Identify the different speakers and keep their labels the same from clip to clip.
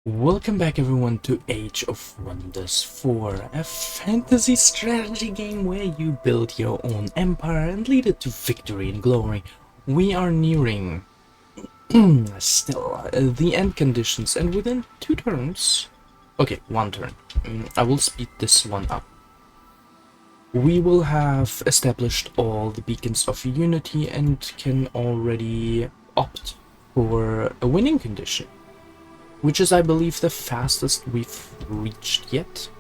Speaker 1: Welcome back everyone to Age of Wonders 4, a fantasy strategy game where you build your own empire and lead it to victory and glory. We are nearing the end conditions, and within 2 turns, okay, 1 turn, I will speed this one up. We will have established all the beacons of unity and can already opt for a winning condition, which is, I believe, the fastest we've reached yet.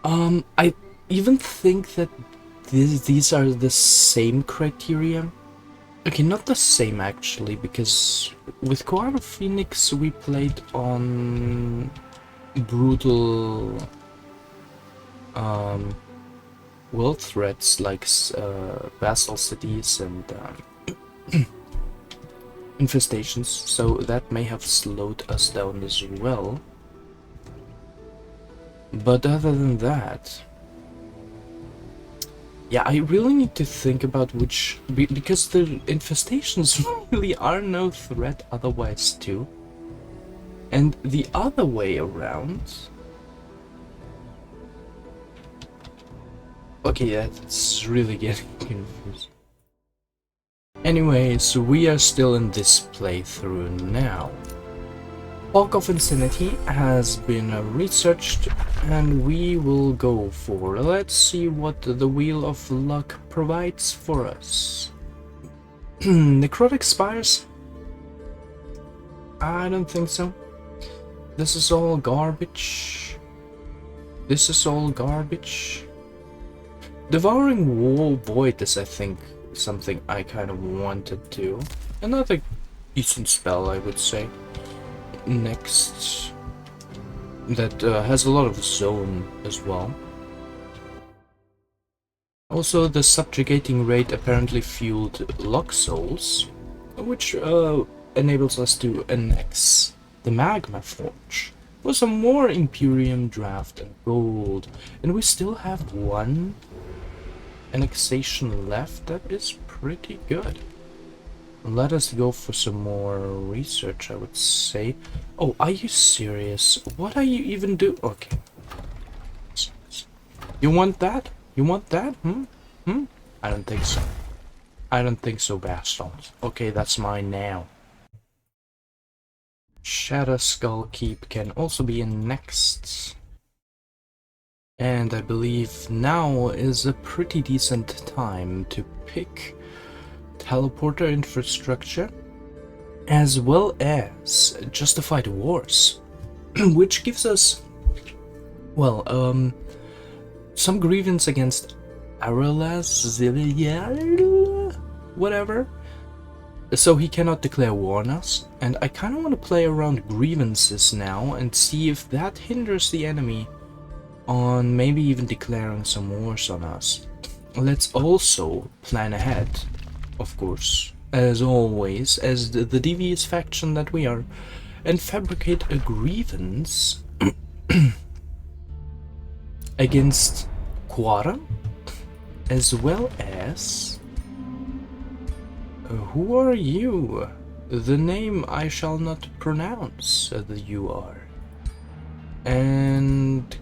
Speaker 1: I even think that these are the same criteria. Okay, not the same actually, because with Koala Phoenix we played on brutal world threats like vassal cities and infestations, so that may have slowed us down as well. But other than that, yeah, I really need to think about which, because the infestations really are no threat otherwise too. And the other way around, okay, that's really getting confused. Anyways, we are still in this playthrough now. Fog of Insanity has been researched, and we will go for, let's see what the Wheel of Luck provides for us. Necrotic Spires? I don't think so. This is all garbage. This is all garbage. Devouring Void is, I think, something I kind of wanted to. Another decent spell, I would say. Next, that has a lot of zone as well. Also, the subjugating raid apparently fueled Lock Souls, which enables us to annex the Magma Forge for some more Imperium draft and gold, and we still have 1 annexation left. That is pretty good. Let us go for some more research, I would say. Oh, are you serious? What are you even doing? Okay. You want that? You want that? I don't think so. I don't think so, bastards. Okay, that's mine now. Shadow Skull Keep can also be annexed. And I believe now is a pretty decent time to pick teleporter infrastructure, as well as justified wars, which gives us, well, some grievance against Aralas, whatever, so he cannot declare war on us, and I kind of want to play around grievances now and see if that hinders the enemy on maybe even declaring some wars on us. Let's also plan ahead, of course, as always, as the devious faction that we are, and fabricate a grievance against Quara, as well as... who are you? The name I shall not pronounce, you are. And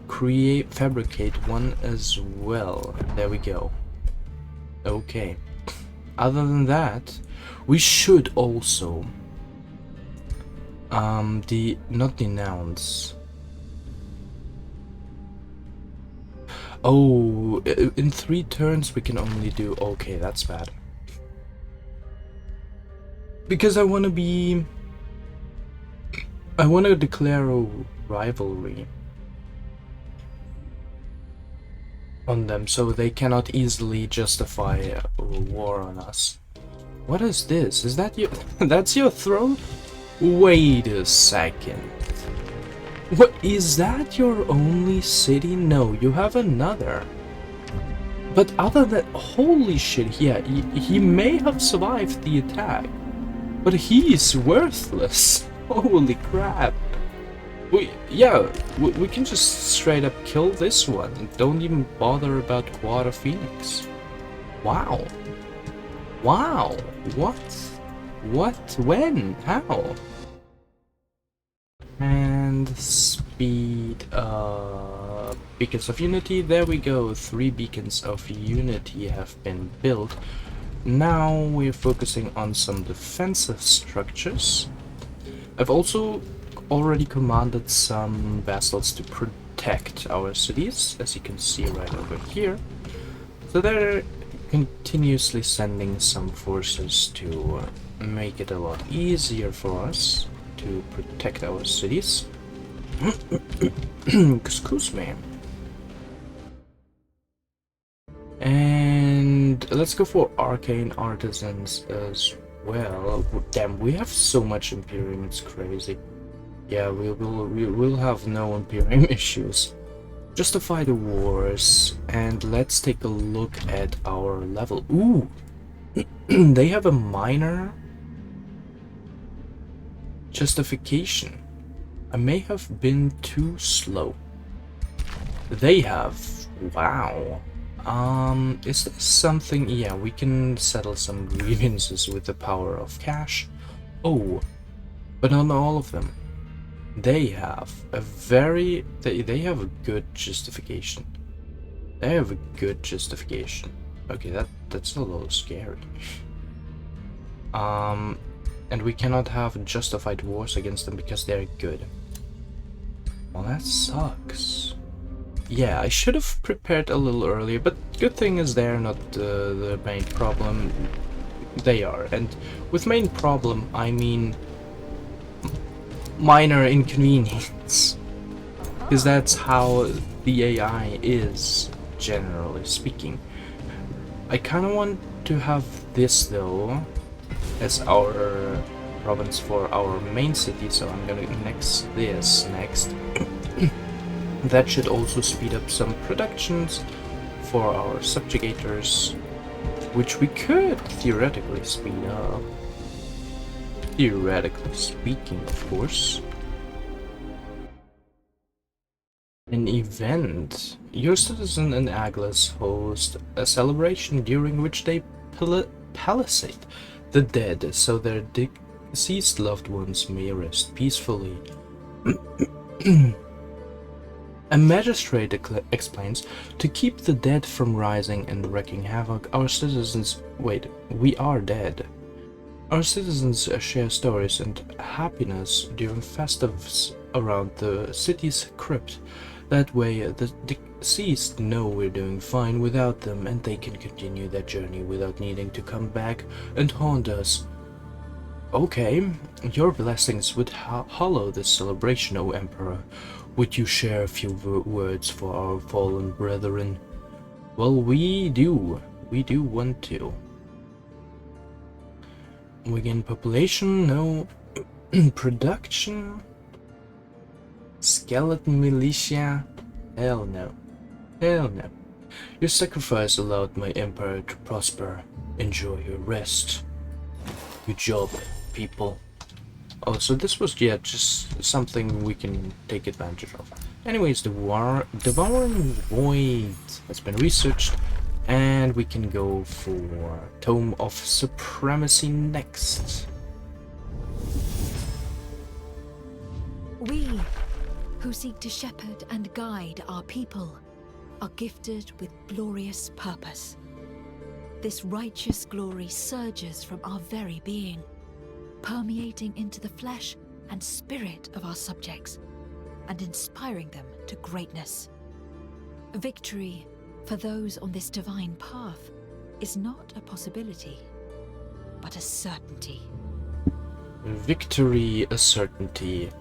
Speaker 1: fabricate one as well. There we go. Okay. Other than that, we should also not denounce. Oh, in 3 turns we can only do. Okay, that's bad. Because I want to declare a rivalry on them, so they cannot easily justify a war on us. What is this? Is that your... that's your throne? Wait a second. What, is that your only city? No, you have another. But other than... holy shit, yeah, he may have survived the attack, but he's worthless. Holy crap. We can just straight up kill this one and don't even bother about Koala Phoenix. Wow. Wow. What? What? When? How? speed beacons of unity. There we go, 3 beacons of unity have been built. Now we're focusing on some defensive structures. I've also already commanded some vessels to protect our cities, as you can see right over here. So they're continuously sending some forces to make it a lot easier for us to protect our cities. Excuse me. And let's go for arcane artisans as well. Damn, we have so much Imperium, it's crazy. Yeah, we will have no Imperium issues. Justify the wars, and let's take a look at our level. Ooh! They have a minor justification. I may have been too slow. They have... wow. Is this something... yeah, we can settle some grievances with the power of cash. Oh, but not all of them. They have a very... they have a good justification. They have a good justification. Okay, that's a little scary. And we cannot have justified wars against them because they're good. Well, that sucks. Yeah, I should have prepared a little earlier, but good thing is they're not the main problem. They are, and with main problem, I mean minor inconvenience. Because that's how the AI is, generally speaking. I kind of want to have this, though, as our province for our main city, so I'm gonna next this next. That should also speed up some productions for our subjugators, which we could theoretically speed up. Theoretically speaking, of course. An event. Your citizen and Aglas host a celebration during which they palisade the dead so their deceased loved ones may rest peacefully. A magistrate explains, to keep the dead from rising and wreaking havoc, our citizens... wait, we are dead. Our citizens share stories and happiness during festives around the city's crypt. That way, the deceased know we're doing fine without them and they can continue their journey without needing to come back and haunt us. Okay, your blessings would hallow this celebration, O Emperor. Would you share a few words for our fallen brethren? Well, we do. We do want to. We gain population, no. Production? Skeleton militia? Hell no. Hell no. Your sacrifice allowed my empire to prosper. Enjoy your rest. Good job, people. Oh, so this was, yeah, just something we can take advantage of. Anyways, the Devouring Void has been researched, and we can go for Tome of Supremacy next.
Speaker 2: We, who seek to shepherd and guide our people, are gifted with glorious purpose. This righteous glory surges from our very being, permeating into the flesh and spirit of our subjects, and inspiring them to greatness. Victory for those on this divine path is not a possibility, but a certainty.
Speaker 1: Victory, a certainty.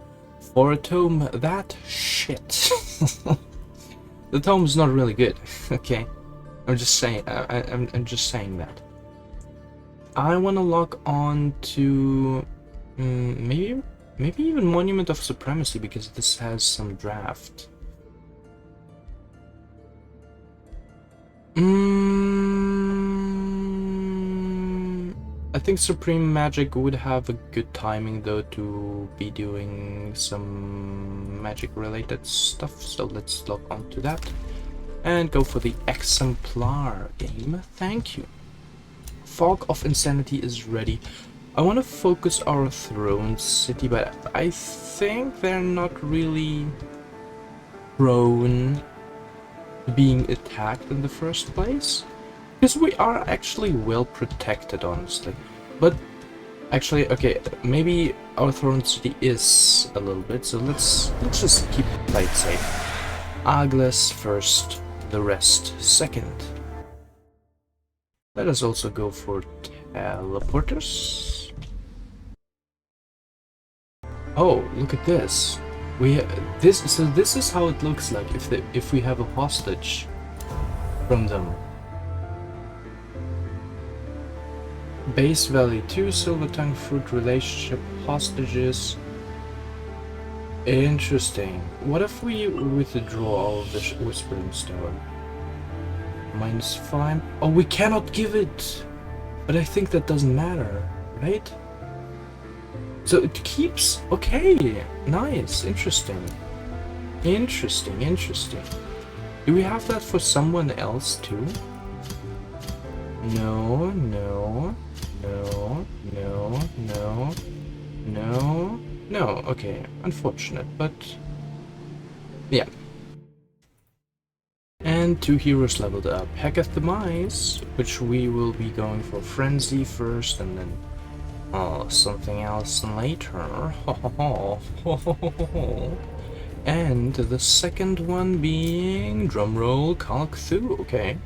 Speaker 1: For a tome, that shit. The tome's not really good, okay? I'm just saying, I'm just saying that. I want to lock on to maybe even Monument of Supremacy, because this has some draft. I think Supreme Magic would have a good timing though to be doing some magic related stuff, so let's log on to that and go for the Exemplar game. Thank you. Fog of Insanity is ready. I want to focus our throne city, but I think they're not really prone to being attacked in the first place. Because we are actually well protected, honestly. But actually, okay, maybe our throne city is a little bit, so let's just keep play it safe. Agles first, the rest second. Let us also go for teleporters. Oh, look at this. This is how it looks like if we have a hostage from them. Base value 2, silver tongue fruit relationship hostages. Interesting. What if we withdraw all of the whispering stone? -5. Oh, we cannot give it! But I think that doesn't matter, right? So it keeps... Okay, nice, interesting. Interesting. Do we have that for someone else too? No. No, okay, unfortunate, but... Yeah. And 2 heroes leveled up. Hecate the Mice, which we will be going for Frenzy first, and then something else later. And the second one being, drumroll, Kalkthu, okay.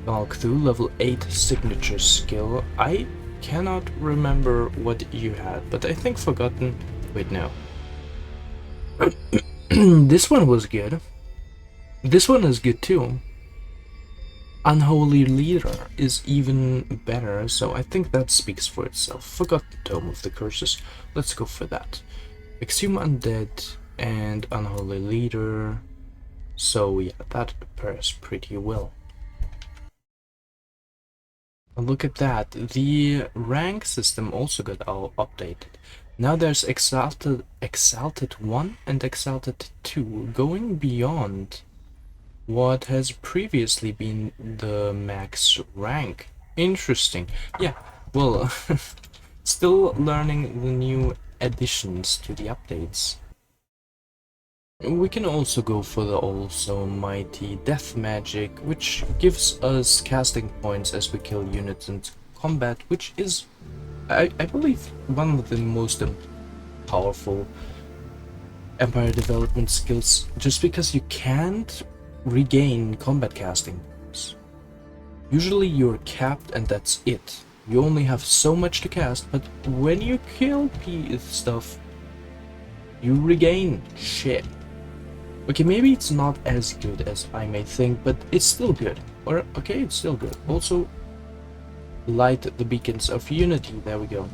Speaker 1: Kalkthu, level 8 signature skill. I cannot remember what you had, but I think Forgotten... Wait, no. This one was good. This one is good too. Unholy Leader is even better, so I think that speaks for itself. Forgotten Tome of the Curses. Let's go for that. Exhume Undead and Unholy Leader. So yeah, that pairs pretty well. And look at that. The rank system also got updated. Now there's Exalted 1 and Exalted 2, going beyond what has previously been the max rank. Interesting. Yeah, well, still learning the new additions to the updates. We can also go for the also mighty Death Magic, which gives us casting points as we kill units in combat, which is, I believe, one of the most powerful Empire development skills, just because you can't regain combat casting points. Usually you're capped and that's it. You only have so much to cast, but when you kill stuff, you regain shit. Okay, maybe it's not as good as I may think, but it's still good. Or, okay, it's still good. Also, light the beacons of unity. There we go.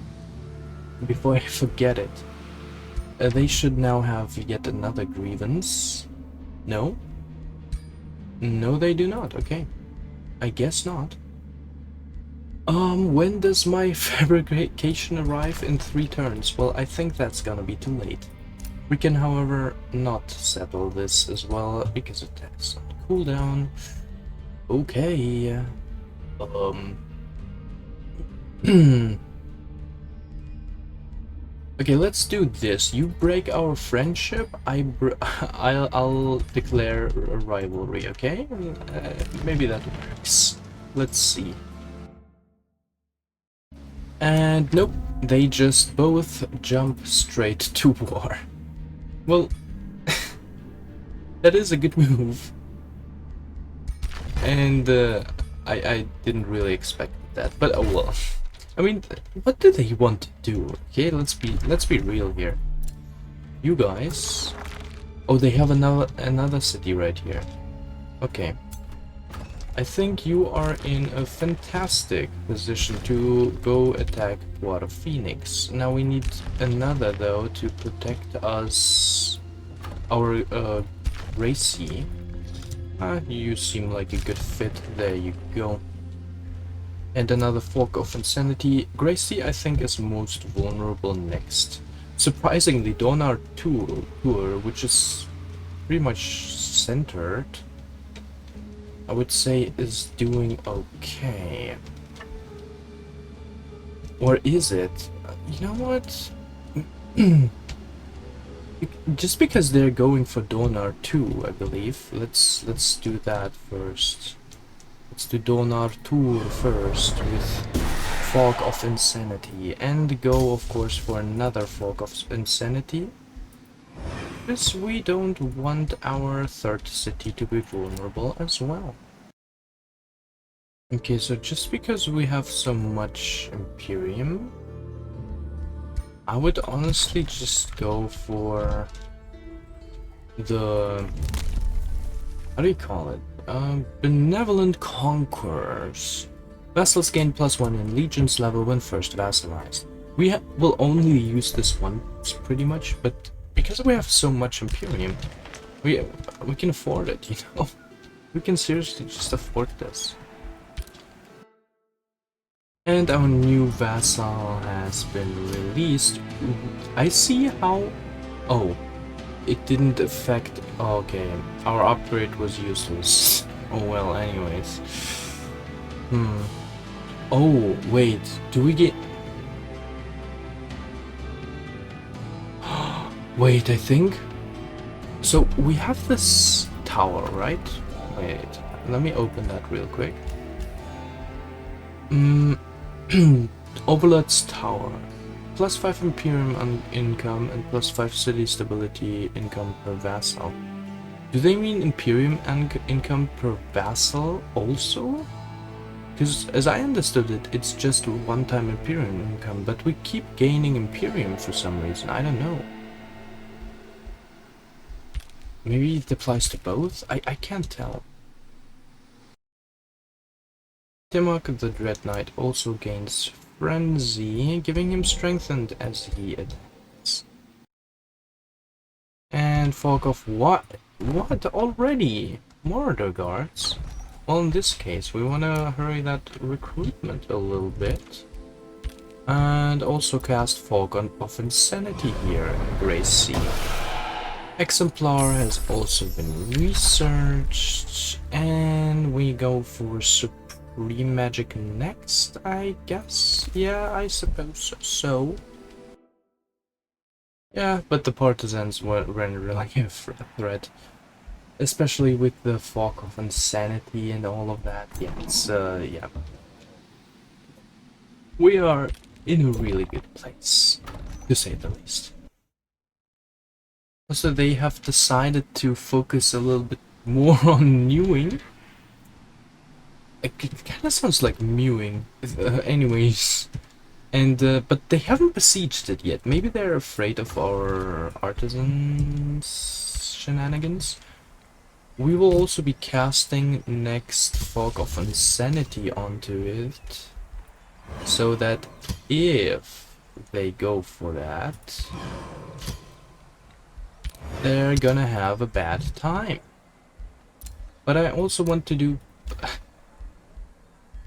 Speaker 1: Before I forget it. They should now have yet another grievance. No? No, they do not. Okay. I guess not. When does my fabrication arrive? In 3 turns? Well, I think that's gonna be too late. We can, however, not settle this as well, because it has some cooldown. Okay. Okay, let's do this. You break our friendship, I'll declare a rivalry, okay? Maybe that works. Let's see. And nope, they just both jump straight to war. Well, that is a good move. And I didn't really expect that, but oh well. I mean, what do they want to do? Okay, let's be real here. You guys. Oh, they have another city right here. Okay. I think you are in a fantastic position to go attack Water Phoenix. Now we need another though to protect us, our Gracie. You seem like a good fit. There you go. And another Fork of Insanity. Gracie, I think, is most vulnerable next. Surprisingly, Donar Tour, which is pretty much centered, I would say, is doing okay. Or is it? You know what? Just because they're going for Donar 2, I believe. Let's do that first. Let's do Donar 2 first with Fog of Insanity, and go of course for another Fog of Insanity, because we don't want our third city to be vulnerable as well. Okay, so just because we have so much Imperium, I would honestly just go for the, how do you call it? Benevolent Conquerors. Vassals gain +1 in Legion's level when first vassalized. We will only use this once pretty much, but because we have so much Imperium, we can afford it, you know? We can seriously just afford this. And our new vassal has been released. I see how... Oh, it didn't affect... Okay, our upgrade was useless. Oh well, anyways. Oh, wait, do we get... Wait, I think... So, we have this tower, right? Wait, let me open that real quick. Overlord's Tower. +5 Imperium income and +5 city stability income per vassal. Do they mean Imperium income per vassal also? Because as I understood it, it's just one-time Imperium income, but we keep gaining Imperium for some reason, I don't know. Maybe it applies to both? I can't tell. Timok the Dread Knight also gains Frenzy, giving him strengthened as he advances. And Fog of what? What already? Murder guards? Well, in this case, we want to hurry that recruitment a little bit. And also cast Fog of Insanity here in Grey Sea. Exemplar has also been researched, and we go for Supreme Magic next, I guess. Yeah, I suppose so. Yeah, but the partisans weren't really a threat. Especially with the Fog of Insanity and all of that. Yeah, it's, yeah. We are in a really good place, to say the least. Also, they have decided to focus a little bit more on newing. It kind of sounds like mewing, anyways. And but they haven't besieged it yet. Maybe they're afraid of our artisans' shenanigans. We will also be casting next Fog of Insanity onto it, so that if they go for that, they're gonna have a bad time. But I also want to do...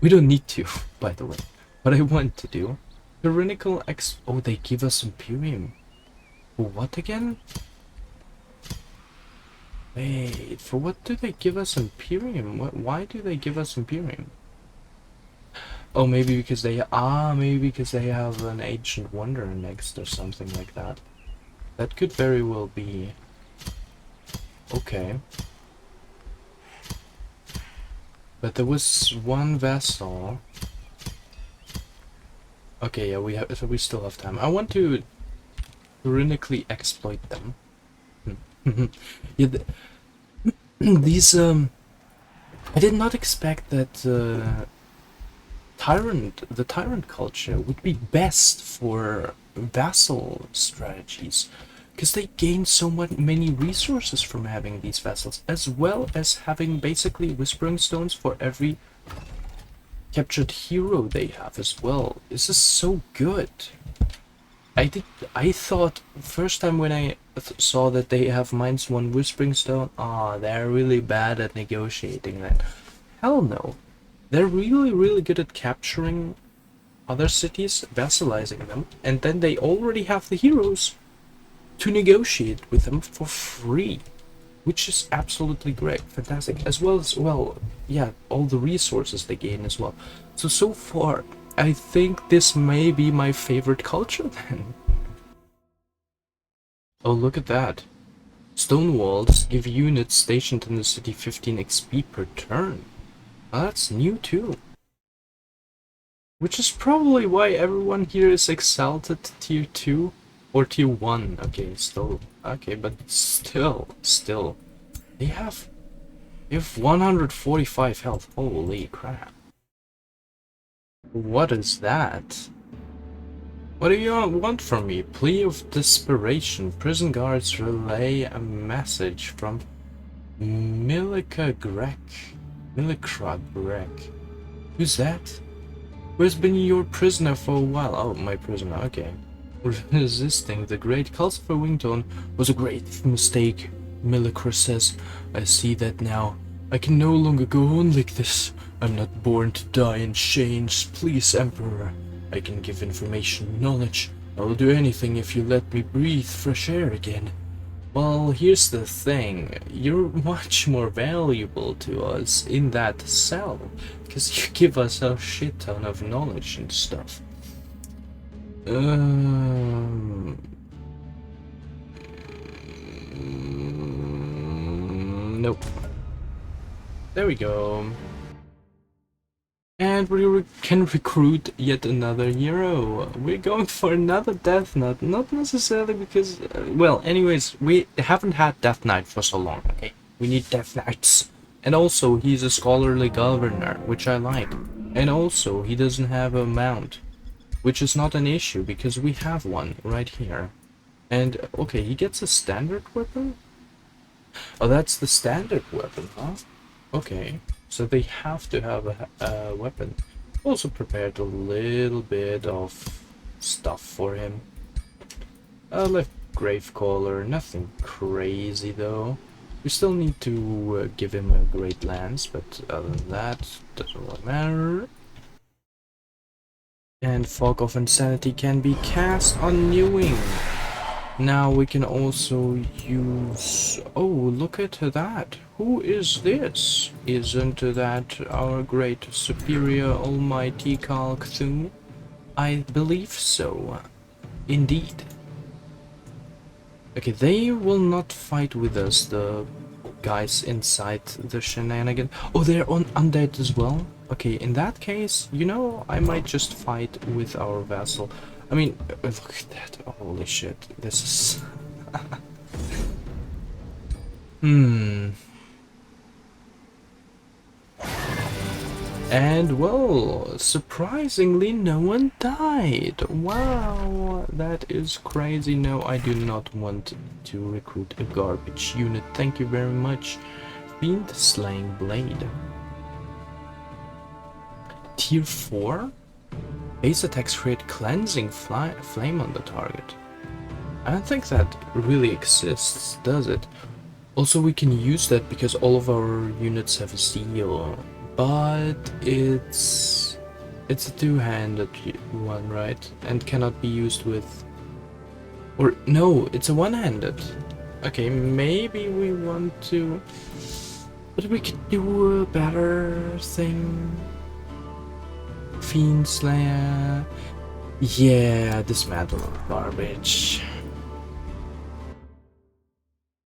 Speaker 1: We don't need to, by the way. What I want to do... Tyrannical X... Oh, they give us Imperium. What again? Wait, for what do they give us Imperium? Why do they give us Imperium? Oh, maybe because they... Ah, maybe because they have an Ancient Wonder next or something like that. That could very well be. Okay. But there was one vassal. Okay, yeah, we still have time. I want to tyrannically exploit them. Yeah, these I did not expect that the tyrant culture would be best for vassal strategies, because they gain so many resources from having these vassals, as well as having basically Whispering Stones for every captured hero they have as well. This is so good. I thought first time when I saw that they have -1 Whispering Stone, they're really bad at negotiating that. Hell no. They're really good at capturing other cities, vassalizing them, and then they already have the heroes to negotiate with them for free, which is absolutely great, fantastic, as well as, well, yeah, all the resources they gain as well. So far, I think this may be my favorite culture then. Oh, look at that. Stone walls give units stationed in the city 15 XP per turn. Oh, that's new too. Which is probably why everyone here is excelled at tier 2 or tier 1. Okay, still. Okay, but still. They have 145 health. Holy crap. What is that? What do you want from me? Plea of desperation. Prison guards relay a message from Milika Grek. Milikra Grek. Who's that? Who has been your prisoner for a while? Oh, my prisoner, okay. Resisting the great Calcifer Wingtone was a great mistake, Milikra says. I see that now. I can no longer go on like this. I'm not born to die in chains. Please, Emperor. I can give information, knowledge. I will do anything if you let me breathe fresh air again. Well, here's the thing. You're much more valuable to us in that cell, because you give us a shit ton of knowledge and stuff. Nope. There we go. And we can recruit yet another hero. We're going for another Death Knight, not necessarily because, well, anyways, we haven't had Death Knight for so long, okay? We need Death Knights. And also, he's a scholarly governor, which I like. And also, he doesn't have a mount, which is not an issue, because we have one right here. And, okay, he gets a standard weapon? Oh, that's the standard weapon, huh? Okay. So they have to have a weapon. Also prepared a little bit of stuff for him. Like Gravecaller, nothing crazy though. We still need to give him a great lance, but other than that, doesn't really matter. And Fog of Insanity can be cast on Newing. Now we can also use... Oh, look at that. Who is this? Isn't that our great superior almighty Khal Cthulhu? I believe so. Indeed. Okay, they will not fight with us, the guys inside the shenanigan. Oh, they're on undead as well? Okay, in that case, you know, I might just fight with our vassal. I mean, look at that. Holy shit. This is... And, well, surprisingly, no one died. Wow, that is crazy. No, I do not want to recruit a garbage unit. Thank you very much. Fiend Slaying Blade. Tier 4? Base attacks create cleansing flame on the target. I don't think that really exists, does it? Also, we can use that because all of our units have a seal, but it's a two-handed one, right? And cannot be used with... Or, no, it's a one-handed. Okay, maybe we want to... But we could do a better thing. Fiend Slayer. Yeah, dismantle garbage.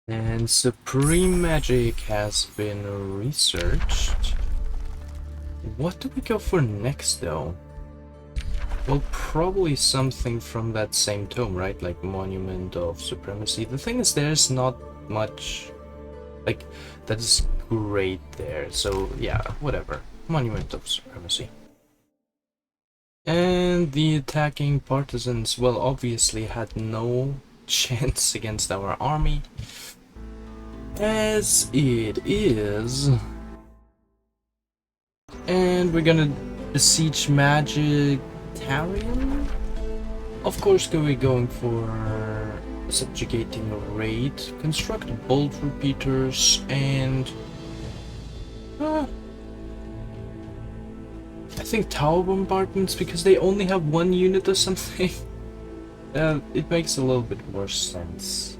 Speaker 1: And Supreme Magic has been researched. What do we go for next though? Well, probably something from that same tome, right? Like Monument of Supremacy. The thing is, there's not much like that is great there. So yeah, whatever. Monument of Supremacy. And the attacking partisans, well, obviously had no chance against our army, as it is. And we're gonna besiege Magitarian. Of course, we're going for subjugating a raid, construct bolt repeaters, and I think tower bombardments, because they only have one unit or something. It makes a little bit more sense,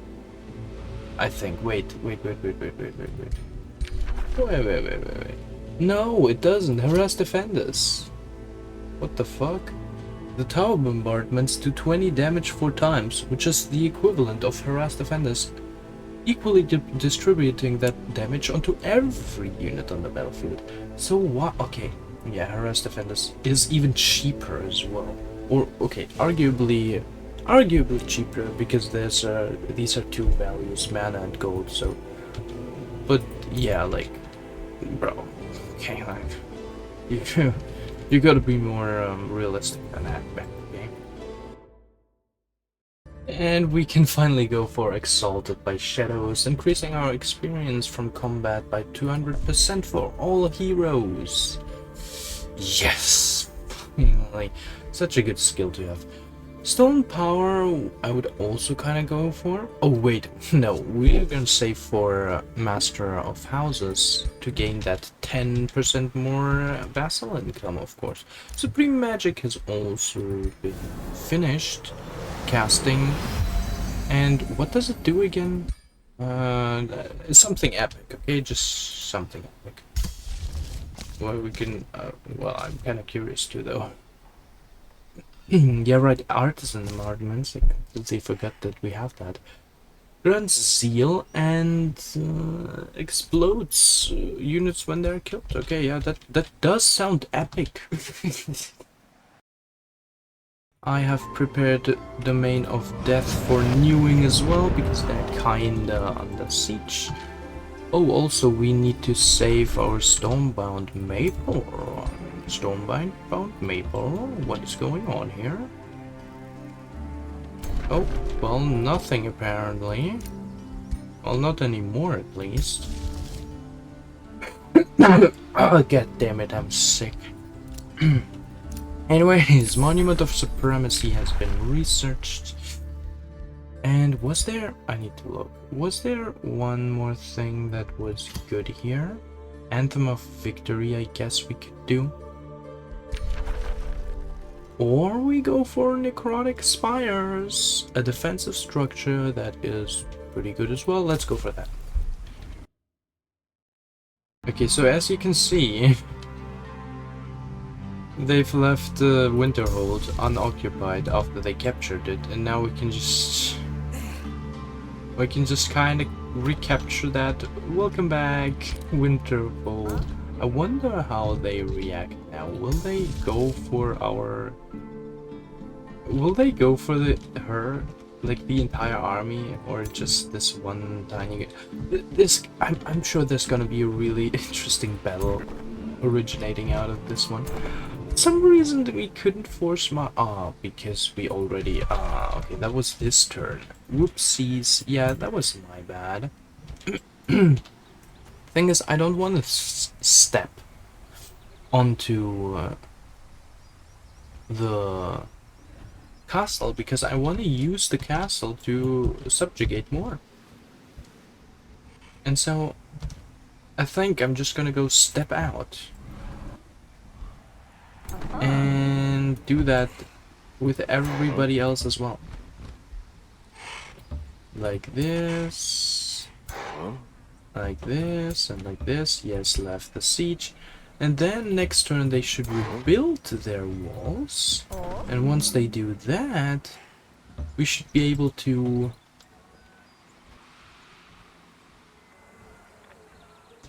Speaker 1: I think. Wait. No, it doesn't. Harass defenders. What the fuck? The tower bombardments do 20 damage 4 times, which is the equivalent of harassed defenders, equally distributing that damage onto every unit on the battlefield. So what? Okay, yeah, harassed defenders is even cheaper as well. Or okay, arguably cheaper because there's these are two values, mana and gold. So, but yeah, like, bro, okay, like you gotta be more realistic than that, okay? And we can finally go for Exalted by Shadows, increasing our experience from combat by 200% for all heroes. Yes! Like, such a good skill to have. Stone Power I would also kind of go for. Oh wait, no, we're gonna save for Master of Houses to gain that 10% more vassal income, of course. Supreme Magic has also been finished casting. And what does it do again? Something epic, okay? Just something epic. Well, we can, well, I'm kind of curious too, though. Yeah, right, Artisan Enlargements. I completely forgot that we have that. Grants Zeal and explodes units when they're killed. Okay, yeah, that does sound epic. I have prepared Domain of Death for newing as well, because they're kinda under siege. Oh, also we need to save our Stormbound Maple. Stormbound Maple? What is going on here? Oh, well, nothing apparently. Well, not anymore at least. Oh, god damn it, I'm sick. Anyways, Monument of Supremacy has been researched. And was there... I need to look. Was there one more thing that was good here? Anthem of Victory, I guess we could do. Or we go for Necrotic Spires, a defensive structure that is pretty good as well. Let's go for that. Okay, so as you can see, they've left Winterhold unoccupied after they captured it, and now we can just kind of recapture that. Welcome back, Winterhold. I wonder how they react now. Will they go for our... Will they go for her, like the entire army, or just this one tiny... I'm sure there's gonna be a really interesting battle originating out of this one. For some reason we couldn't force my... because we already... okay, that was this turn. Whoopsies. Yeah, that was my bad. Thing is, I don't want to step onto the castle, because I want to use the castle to subjugate more. And so, I think I'm just gonna go step out. And do that with everybody else as well. Like this. Like this, and like this. Yes, left the siege. And then next turn they should rebuild their walls. And once they do that, we should be able to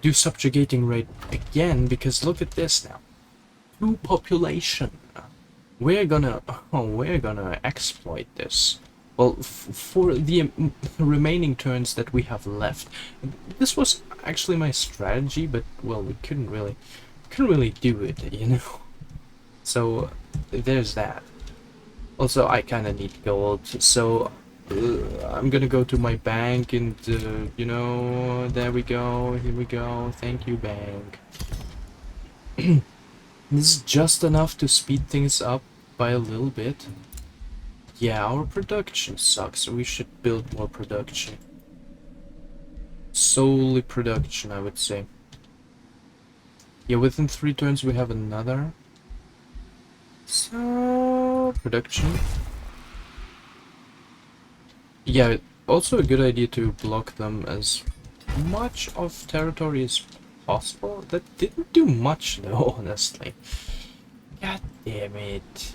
Speaker 1: do subjugating raid again, because look at this now. 2 population. We're gonna exploit this. Well, for the remaining turns that we have left. This was actually my strategy, but well, we couldn't really do it, you know. So there's that. Also, I kind of need gold, so I'm gonna go to my bank and you know, there we go. Here we go. Thank you, bank. This is just enough to speed things up by a little bit. Yeah, our production sucks, so we should build more production. Solely production, I would say. Yeah, within 3 turns we have another. So, production. Yeah, also a good idea to block them as much of territory as possible. That didn't do much though, honestly. God damn it.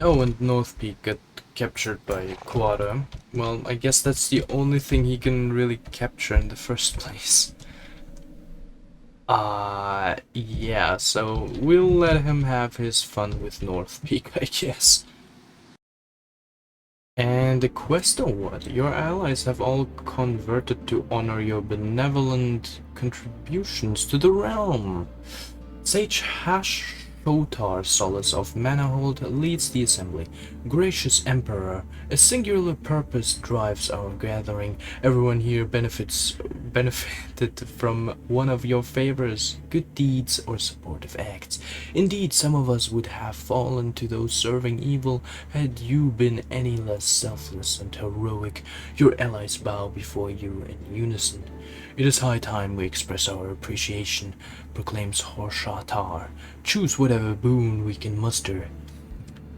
Speaker 1: Oh, and North Peak got captured by Quada. Well, I guess that's the only thing he can really capture in the first place. Yeah, so we'll let him have his fun with North Peak, I guess. And the quest award. Your allies have all converted to honor your benevolent contributions to the realm. Sage Hashotar Solace of Manahold leads the assembly. Gracious Emperor, a singular purpose drives our gathering. Everyone here benefited from one of your favors, good deeds or supportive acts. Indeed, some of us would have fallen to those serving evil had you been any less selfless and heroic. Your allies bow before you in unison. It is high time we express our appreciation, proclaims Horshatar. Choose whatever boon we can muster.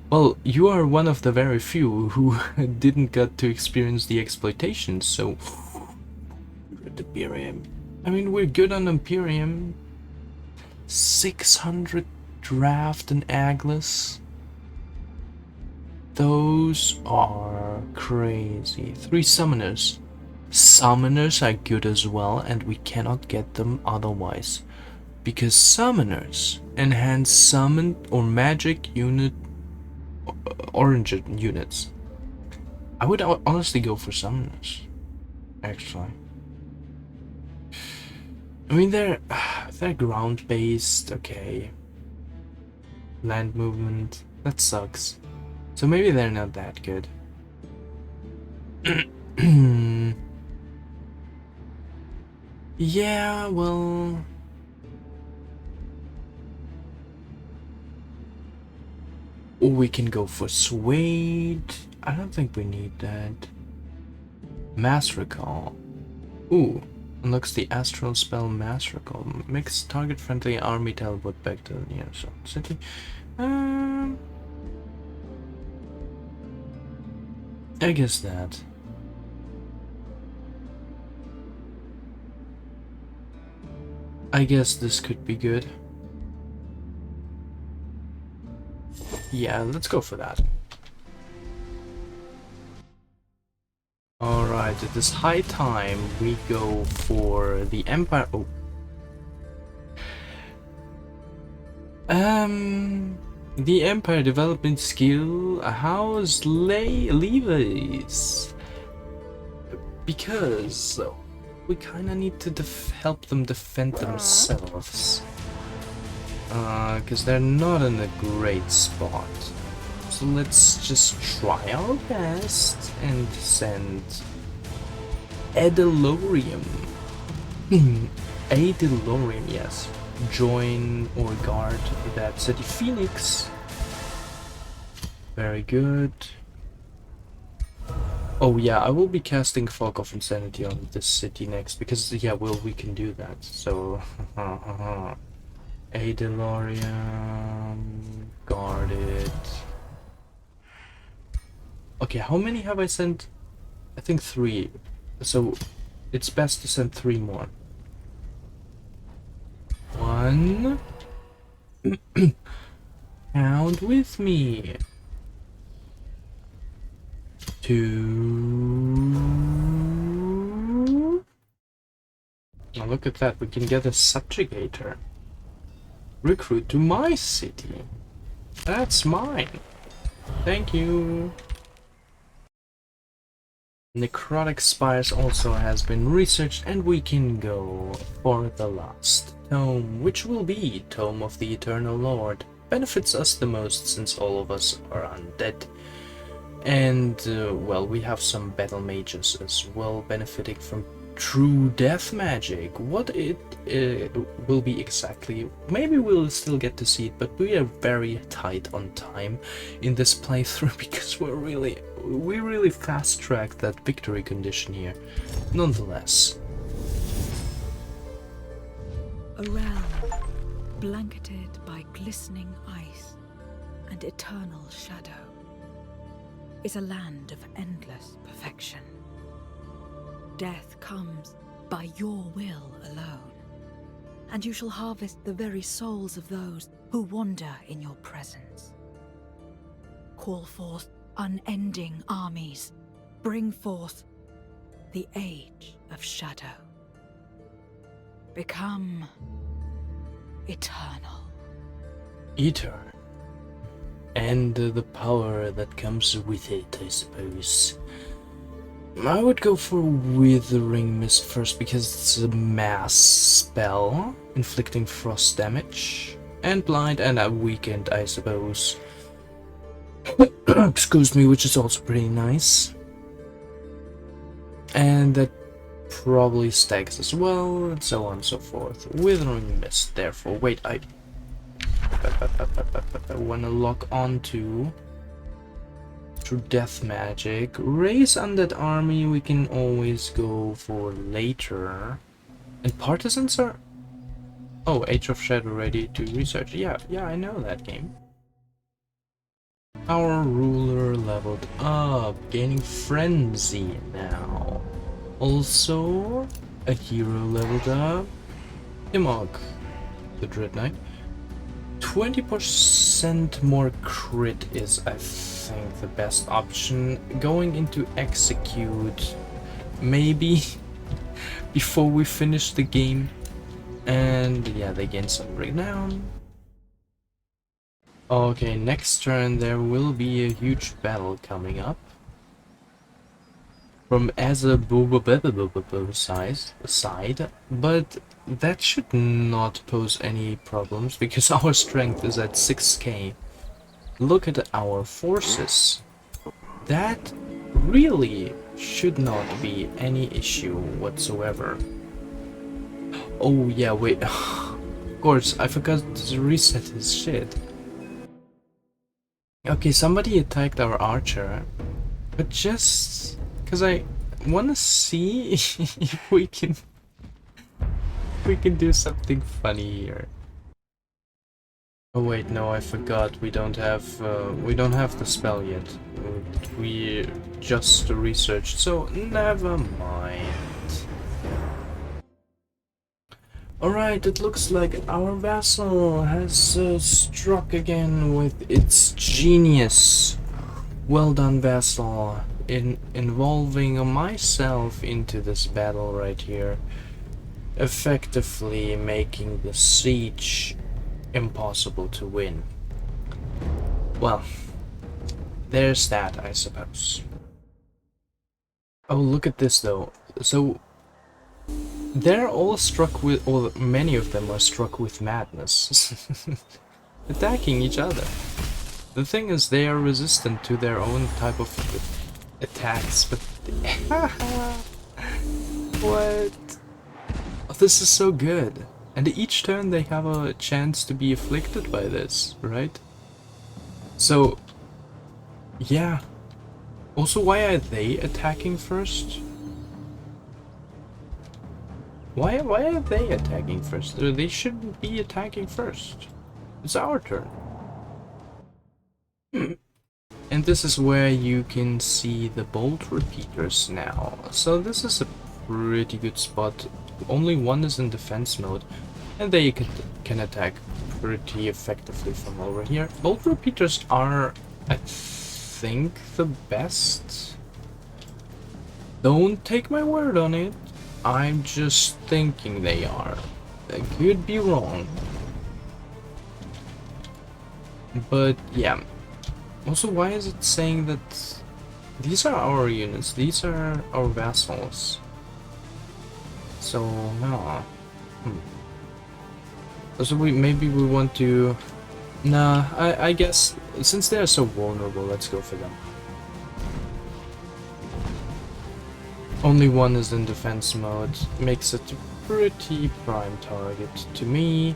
Speaker 1: Well, you are one of the very few who didn't get to experience the exploitation, so... Imperium. I mean, we're good on Imperium. 600 draft and Aglis. Those are crazy. 3 summoners. Summoners are good as well, and we cannot get them otherwise. Because summoners enhance summon or magic unit orange units. I would honestly go for summoners, actually. I mean, they're ground based, okay. Land movement, that sucks. So maybe they're not that good. Yeah, well... we can go for Suede. I don't think we need that. Mass Recall. Ooh, unlocks the astral spell Mass Recall. Makes target friendly army teleport back to the nearest city. I guess that. I guess this could be good. Yeah, let's go for that. Alright, it is high time we go for the Empire. Oh. The Empire development skill. How's Levi's? Because we kind of need to help them defend themselves. Because they're not in a great spot. So let's just try our best and send Edilorium. Edilorium, yes. Join or guard that city. Phoenix. Very good. Oh yeah, I will be casting Fog of Insanity on this city next because yeah, well, we can do that. So Edilorium, guard it. Okay, how many have I sent? I think 3. So it's best to send 3 more. 1. Count with me. 2. Now look at that, we can get a subjugator. Recruit to my city. That's mine. Thank you. Necrotic Spires also has been researched, and we can go for the last tome, which will be Tome of the Eternal Lord. Benefits us the most since all of us are undead. And, well, we have some battle mages as well benefiting from true death magic. What it will be exactly, maybe we'll still get to see it, but we are very tight on time in this playthrough because we really fast-tracked that victory condition here. Nonetheless.
Speaker 2: A realm blanketed by glistening ice and eternal shadow is a land of endless perfection. Death comes by your will alone, and you shall harvest the very souls of those who wander in your presence. Call forth unending armies. Bring forth the age of shadow. Become eternal.
Speaker 1: Eternal. And the power that comes with it, I suppose. I would go for Withering Mist first because it's a mass spell, inflicting frost damage, and blind and weakened, I suppose. Excuse me, which is also pretty nice. And that probably stacks as well, and so on and so forth. Withering Mist, therefore. Wait, I wanna lock onto through death magic. Raise Undead Army we can always go for later. And Partisans are... Oh, Age of Shadow ready to research. Yeah, I know that game. Our ruler leveled up, gaining Frenzy now. Also, a hero leveled up. Imog, the Dread Knight. 20% more crit is, I think, the best option. Going into execute, maybe before we finish the game. And yeah, they gain some renown. Okay, next turn there will be a huge battle coming up. From as a side, but that should not pose any problems because our strength is at 6k. Look at our forces. That really should not be any issue whatsoever. Oh yeah, wait. Of course, I forgot to reset his shit. Okay, somebody attacked our archer, but just because I want to see if we can do something funny here. Oh wait, no, I forgot. We don't have the spell yet. We just researched, so never mind. Alright, it looks like our vassal has struck again with its genius. Well done, vassal, in involving myself into this battle right here, effectively making the siege impossible to win. Well, there's that, I suppose. Oh, look at this though. So they're all struck with, or many of them are struck with madness, attacking each other. The thing is, they are resistant to their own type of attacks, but what? Oh, this is so good. And each turn they have a chance to be afflicted by this, right? So, yeah. Also, why are they attacking first? Why are they attacking first? They shouldn't be attacking first. It's our turn. And this is where you can see the bolt repeaters now. So this is a pretty good spot. Only one is in defense mode, and they can attack pretty effectively from over here. Bolt repeaters are, I think, the best. Don't take my word on it. I'm just thinking they are. I could be wrong. But yeah. Also, why is it saying that these are our units? These are our vassals. So, no. Also, maybe we want to... Nah, I guess, since they're so vulnerable, let's go for them. Only one is in defense mode, makes it a pretty prime target to me.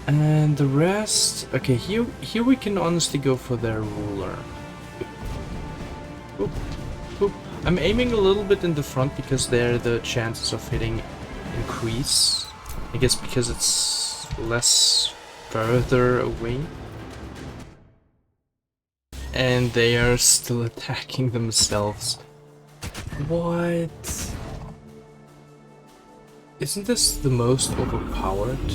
Speaker 1: And the rest... Okay, here we can honestly go for their ruler. Oop, oop. I'm aiming a little bit in the front because there the chances of hitting increase. I guess because it's less further away. And they are still attacking themselves. What? Isn't this the most overpowered?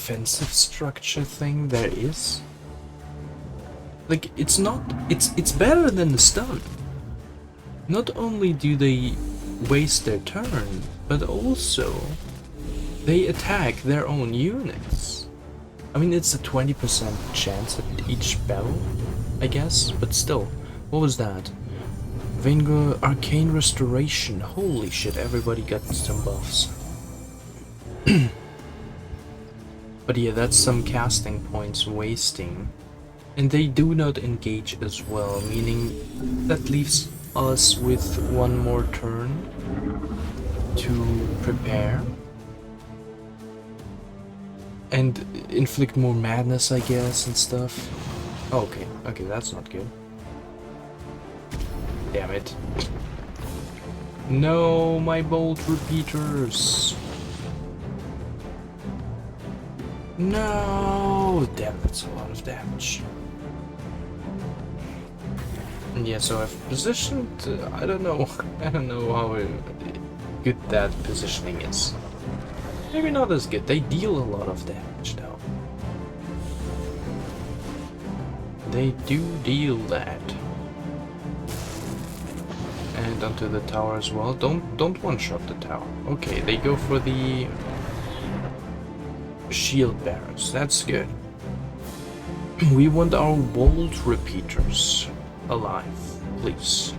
Speaker 1: defensive structure thing there is. Like, it's better than the stun. Not only do they waste their turn, but also they attack their own units. I mean, it's a 20% chance at each battle, I guess, but still. What was that? Vanguard Arcane Restoration. Holy shit, everybody got some buffs. But yeah, that's some casting points wasting. And they do not engage as well, meaning that leaves us with one more turn to prepare and inflict more madness, I guess, and stuff. Okay, that's not good. Damn it. No, my bolt repeaters. No, damn, that's a lot of damage. And yeah, so I've positioned, I don't know how good that positioning is. Maybe not as good. They deal a lot of damage though. They do deal that. And onto the tower as well. Don't one-shot the tower. Okay, they go for the shield bearers. That's good. We want our bolt repeaters alive, please.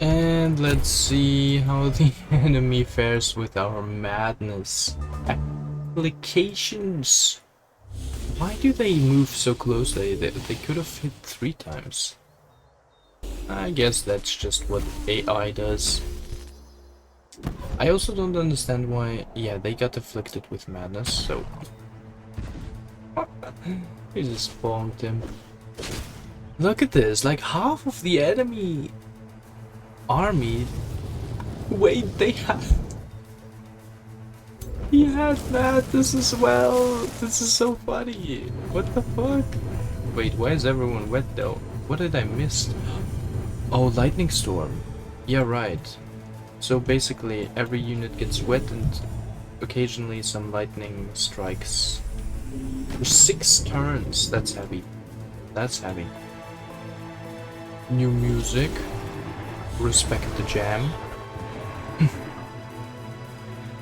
Speaker 1: And let's see how the enemy fares with our madness applications. Why do they move so closely? They could have hit 3 times. I guess that's just what AI does. I also don't understand why... Yeah, they got afflicted with madness, so... We just bombed him. Look at this, like half of the enemy army... Wait, they have... He had madness as well! This is so funny! What the fuck? Wait, why is everyone wet though? What did I miss? Oh, lightning storm. Yeah, right. So basically every unit gets wet and occasionally some lightning strikes. For 6 turns, that's heavy. That's heavy. New music. Respect the jam.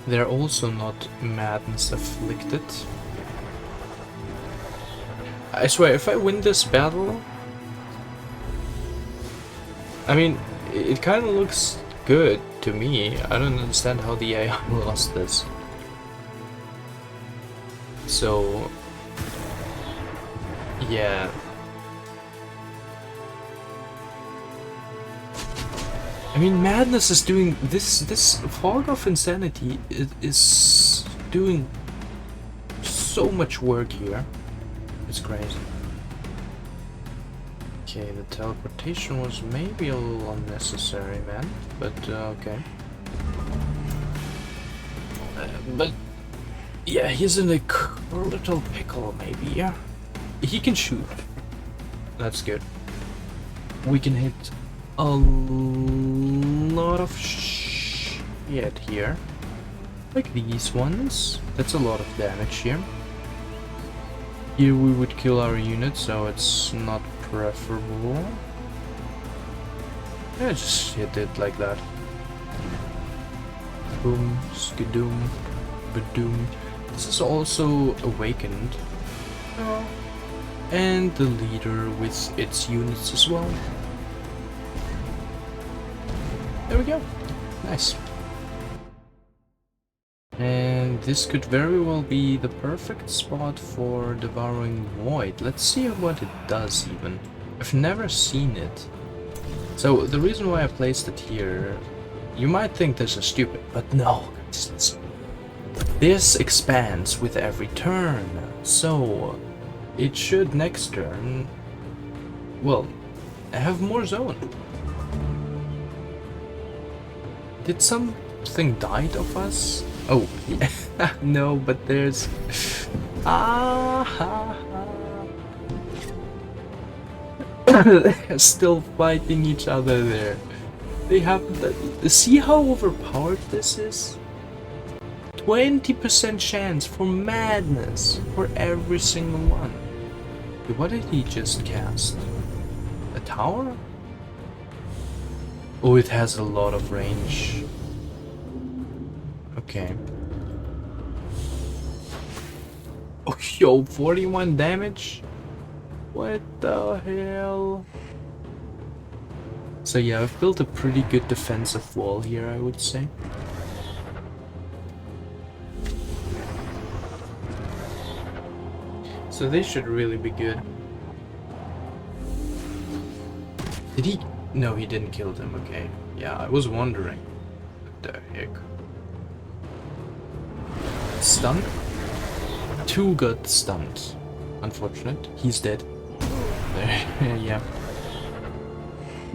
Speaker 1: They're also not madness afflicted. I swear, if I win this battle... I mean, it kind of looks good to me. I don't understand how the AI lost this. So... yeah. I mean, madness is doing this fog of insanity is doing so much work here. It's crazy. Okay, the teleportation was maybe a little unnecessary, man, but okay. But yeah, he's in a little pickle, maybe. Yeah, he can shoot. That's good. We can hit a lot of shit here, like these ones. That's a lot of damage here. Here we would kill our unit, so it's not preferable. Yeah, just hit it like that. Boom, skidoom, badoom. This is also awakened. And the leader with its units as well. There we go. Nice. And this could very well be the perfect spot for Devouring Void. Let's see what it does even. I've never seen it. So the reason why I placed it here, you might think this is stupid, but no. This expands with every turn. So it should next turn, well, have more zone. Did something died of us? Oh, yeah. No, but there's... They're still fighting each other there. They have... See how overpowered this is? 20% chance for madness for every single one. Okay, what did he just cast? A tower? Oh, it has a lot of range. Okay. Oh, yo, 41 damage? What the hell? So yeah, I've built a pretty good defensive wall here, I would say. So they should really be good. Did he? No, he didn't kill them, okay. Yeah, I was wondering. What the heck? Stunned? Two got stunned. Unfortunate. He's dead. Yeah.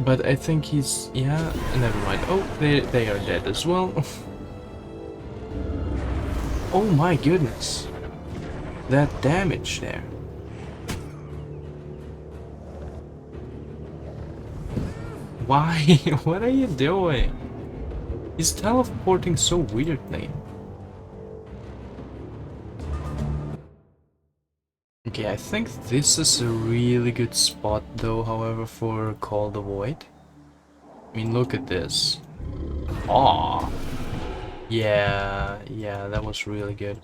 Speaker 1: But I think he's... yeah, never mind. Oh, they are dead as well. Oh my goodness. That damage there. Why? What are you doing? He's teleporting so weirdly. Okay, I think this is a really good spot though, however, for Call the Void. I mean, look at this. Aw. Yeah, that was really good.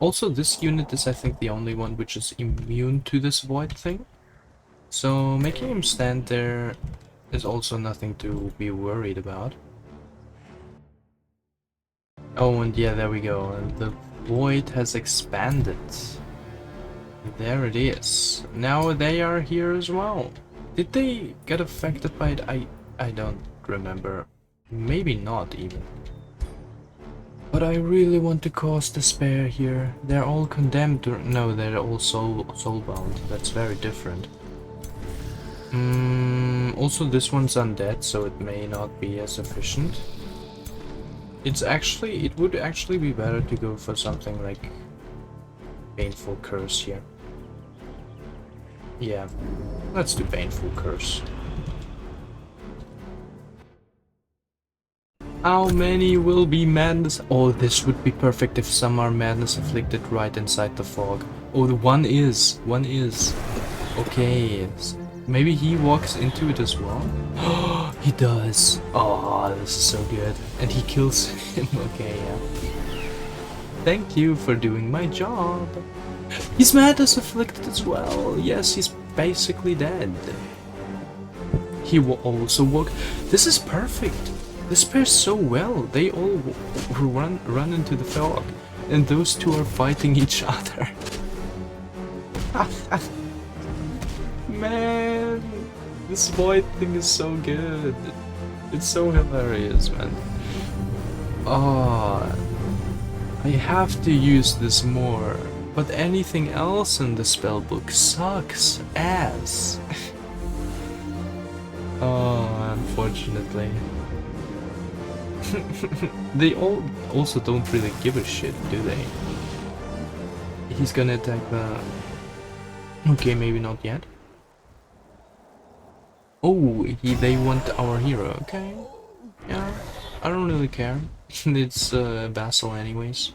Speaker 1: Also, this unit is, I think, the only one which is immune to this void thing. So, making him stand there is also nothing to be worried about. Oh, and yeah, there we go. And the void has expanded. There it is. Now they are here as well. Did they get affected by it? I don't remember. Maybe not even. But I really want to cause despair here. They're all condemned, or no, they're all soulbound. That's very different. Also, this one's undead, so it may not be as efficient. It would actually be better to go for something like Painful Curse here. Yeah, let's do Painful Curse. How many will be madness? Oh, this would be perfect if some are madness afflicted right inside the fog. Oh, the one is. Okay, maybe he walks into it as well. He does. Oh, this is so good. And he kills him. Okay, yeah. Thank you for doing my job. He's madness afflicted as well. Yes, he's basically dead. He will also walk. This is perfect. This pairs so well. They all run into the fog, and those two are fighting each other. Man, this void thing is so good. It's so hilarious, man. Oh, I have to use this more, but anything else in the spellbook sucks ass. Oh, unfortunately. They all also don't really give a shit, do they? He's gonna attack the... Okay, maybe not yet. Oh, they want our hero. Okay. Yeah, I don't really care. It's Vassal anyways.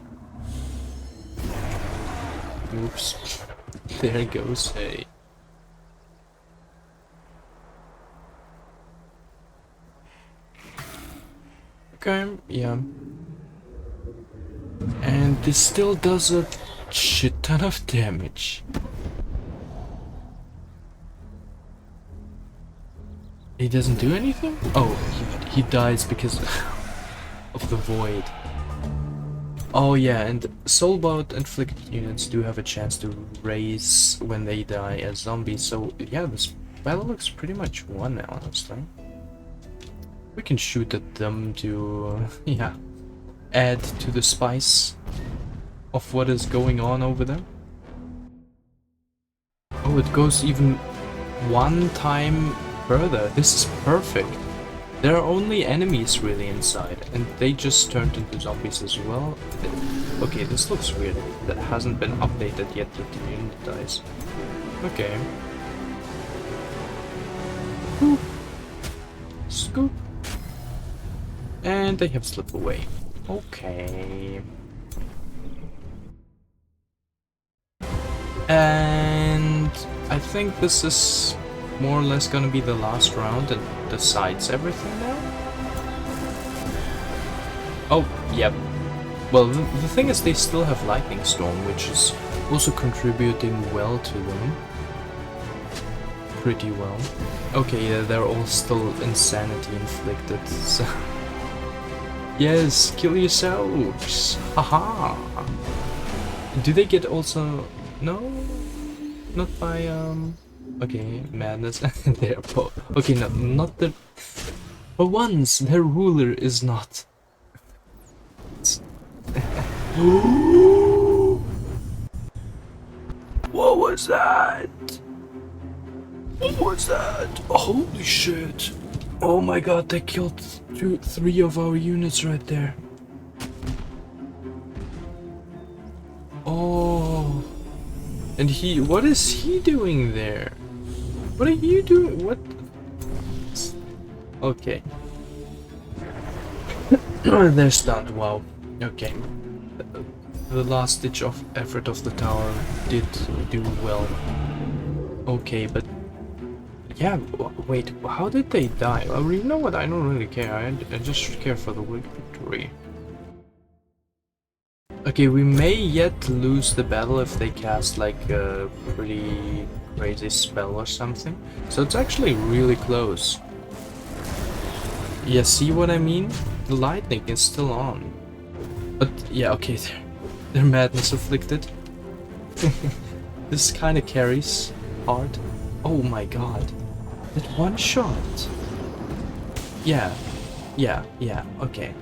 Speaker 1: Oops. There goes a... Okay, yeah. And this still does a shit ton of damage. He doesn't do anything? Oh, he dies because of the void. Oh yeah, and soulbound inflicted units do have a chance to raise when they die as zombies, so yeah, this battle looks pretty much won, honestly. We can shoot at them to, yeah, add to the spice of what is going on over there. Oh, it goes even one time further. This is perfect. There are only enemies really inside, and they just turned into zombies as well. Okay, this looks weird. That hasn't been updated yet with the unit dice. Okay. Scoop. And they have slipped away. Okay. And I think this is more or less gonna be the last round that decides everything now. Oh, yep. Well, the thing is they still have Lightning Storm, which is also contributing well to them. Pretty well. Okay, yeah, they're all still insanity inflicted, so... Yes, kill yourselves! Haha! Do they get also... No? Not by, Okay, madness. They're okay, no, not the... For once, their ruler is not... What was that? What was that? Holy shit! Oh my god, they killed three of our units right there. Oh. And what is he doing there? What are you doing? What? Okay. They're stunned, wow. Okay. The last ditch of effort of the tower did do well. Okay, but... Yeah, wait, how did they die? Well, you know what, I don't really care, I just care for the victory. Okay, we may yet lose the battle if they cast like a pretty crazy spell or something. So it's actually really close. Yeah, see what I mean? The lightning is still on. But yeah, okay, they're madness afflicted. This kind of carries hard. Oh my god. That one shot. Yeah, okay.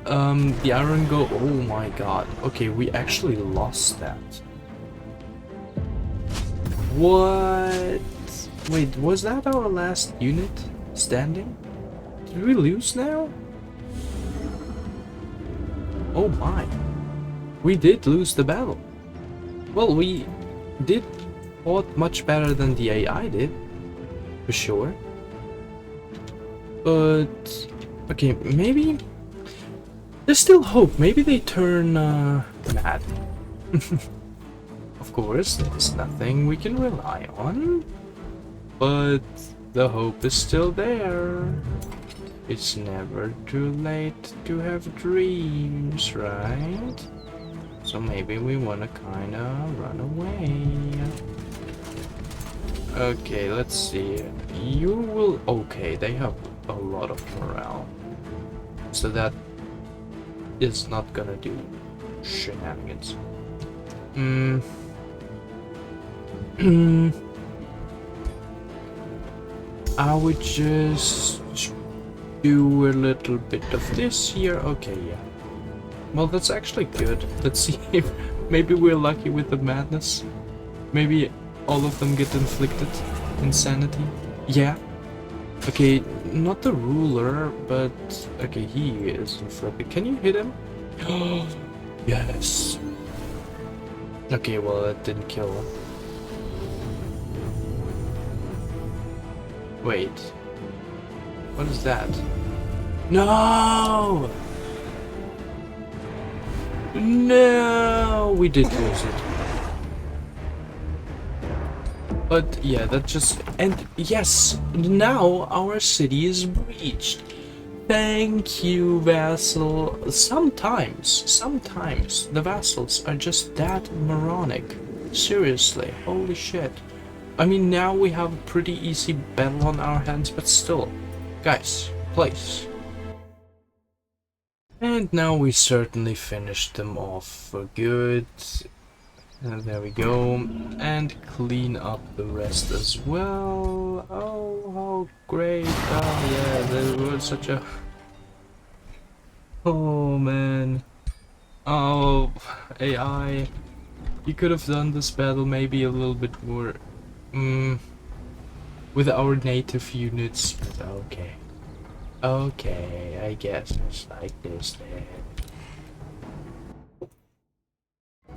Speaker 1: The iron go. Oh my god. Okay, we actually lost that. What? Wait, was that our last unit standing? Did we lose now? Oh my. We did lose the battle. Well, we did fought much better than the AI did, for sure. But okay, maybe there's still hope. Maybe they turn mad. Of course, there's nothing we can rely on, but the hope is still there. It's never too late to have dreams, right? So maybe we wanna kinda run away. Okay, let's see. You will... Okay, they have a lot of morale. So that is not gonna do shenanigans. I would just do a little bit of this here. Okay, yeah. Well, that's actually good. Let's see if maybe we're lucky with the madness. Maybe all of them get inflicted insanity. Yeah. Okay, not the ruler, but okay, he is inflicted. Can you hit him? Yes. Okay, well that didn't kill him. Wait. What is that? No! No! We did lose it. But yeah, that just... And yes! Now our city is breached. Thank you, vassal. Sometimes the vassals are just that moronic. Seriously, holy shit. I mean, now we have a pretty easy battle on our hands, but still. Guys, please. And now we certainly finished them off for good. And there we go. And clean up the rest as well. Oh, how great. Oh, yeah, there was such a... Oh, man. Oh, AI. You could have done this battle maybe a little bit more... with our native units, but okay. Okay, I guess it's like this then.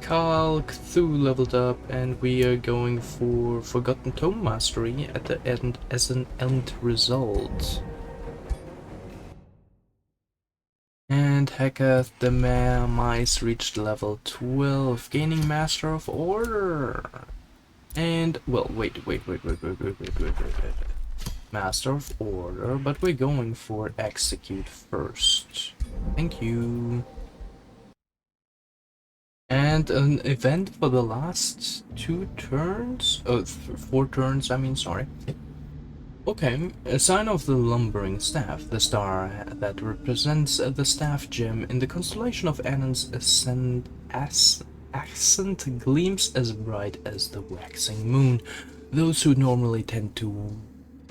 Speaker 1: Carl Cthulhu leveled up, and we are going for Forgotten Tome Mastery at the end as an end result. And Hekath the mice reached level 12, gaining Master of Order. And, well, wait. Master of Order, but we're going for Execute first. Thank you. And an event for the last 2 turns? Oh, 4 turns, I mean, sorry. Okay, a sign of the lumbering staff, the star that represents the staff gem in the constellation of Annan's accent gleams as bright as the waxing moon. Those who normally tend to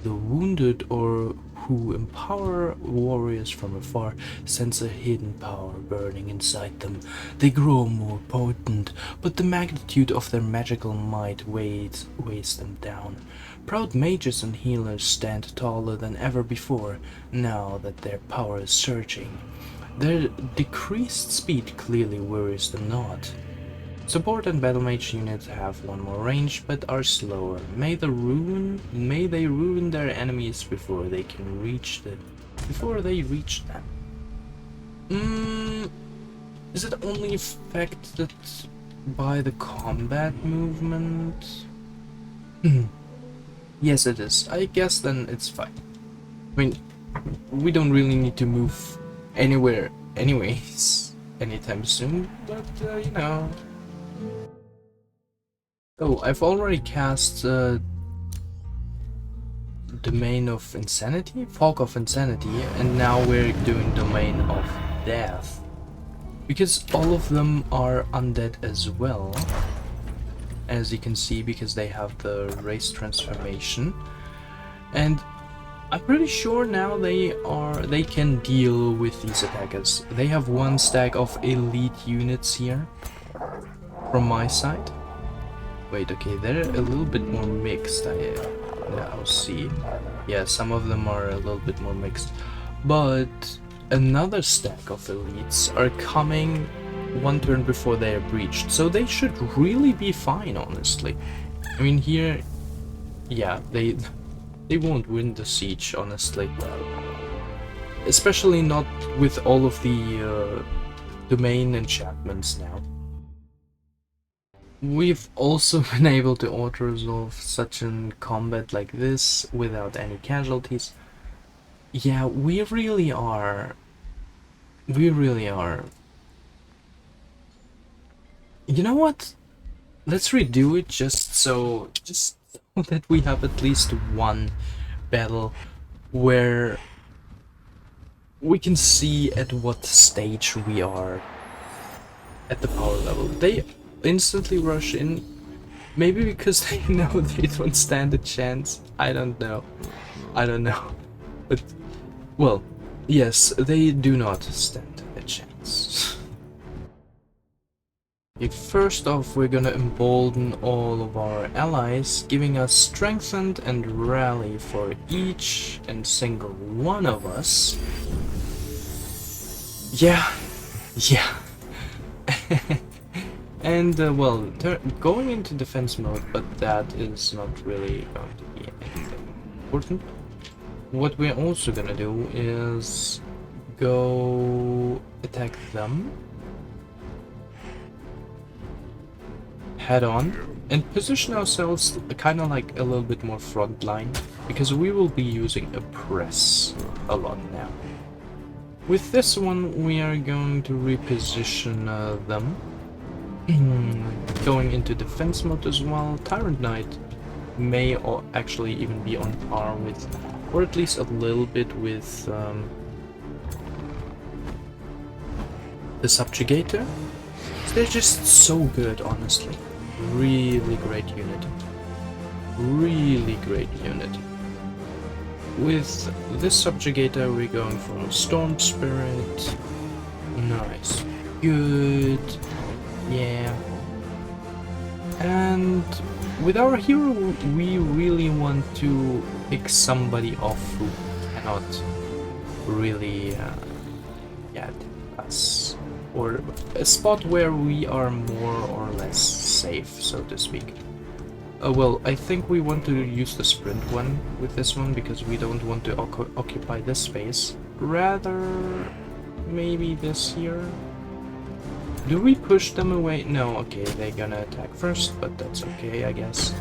Speaker 1: the wounded or who empower warriors from afar sense a hidden power burning inside them. They grow more potent, but the magnitude of their magical might weighs them down. Proud mages and healers stand taller than ever before, now that their power is surging. Their decreased speed clearly worries them not. Support and battle mage units have 1 more range, but are slower. May they ruin their enemies before they reach them. Is it only affected by the combat movement? Yes, it is. I guess then it's fine. I mean, we don't really need to move anywhere anyways anytime soon, but you know. Oh, I've already cast Domain of Insanity? Fog of Insanity, and now we're doing Domain of Death. Because all of them are undead as well. As you can see, because they have the race transformation. And I'm pretty sure now they can deal with these attackers. They have 1 stack of elite units here from my side. Wait, okay, they're a little bit more mixed, I now see. Yeah, some of them are a little bit more mixed. But another stack of elites are coming 1 turn before they are breached, so they should really be fine, honestly. I mean, here, yeah, they won't win the siege, honestly. Especially not with all of the domain enchantments now. We've also been able to auto-resolve such a combat like this without any casualties. Yeah, we really are. You know what? Let's redo it just so that we have at least 1 battle where we can see at what stage we are at the power level. They instantly rush in, maybe because they know they don't stand a chance. I don't know, but well, yes, they do not stand a chance. Okay, first off, we're gonna embolden all of our allies, giving us strengthened and rally for each and single one of us. Yeah. And, well, going into defense mode, but that is not really going to be anything important. What we're also gonna do is go attack them head on and position ourselves kind of like a little bit more front line, because we will be using a press a lot now. With this one, we are going to reposition them. Going into defense mode as well. Tyrant Knight may or actually even be on par with, or at least a little bit with the Subjugator. They're just so good, honestly. Really great unit. Really great unit. With this Subjugator, we're going for Storm Spirit. Nice. Good. Yeah. And with our hero, we really want to pick somebody off who cannot really get us, or a spot where we are more or less safe, so to speak. Well, I think we want to use the sprint one with this one, because we don't want to occupy this space. Rather, maybe this here. Do we push them away? No, okay, they're gonna attack first, but that's okay, I guess.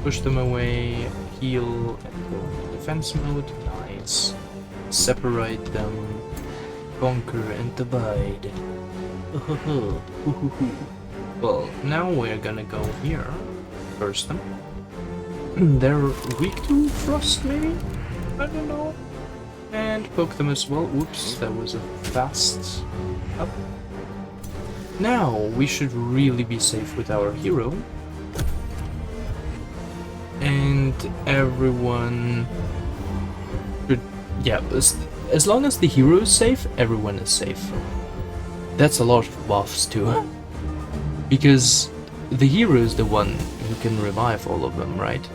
Speaker 1: Push them away, heal, and go into defense mode. Nice. Separate them, conquer and divide. Well, now we're gonna go here. Burst them. They're weak to frost, maybe? I don't know. And poke them as well. Whoops, that was a fast up. Now we should really be safe with our hero. And everyone should, yeah, as long as the hero is safe, everyone is safe. That's a lot of buffs too. Because the hero is the one who can revive all of them, right?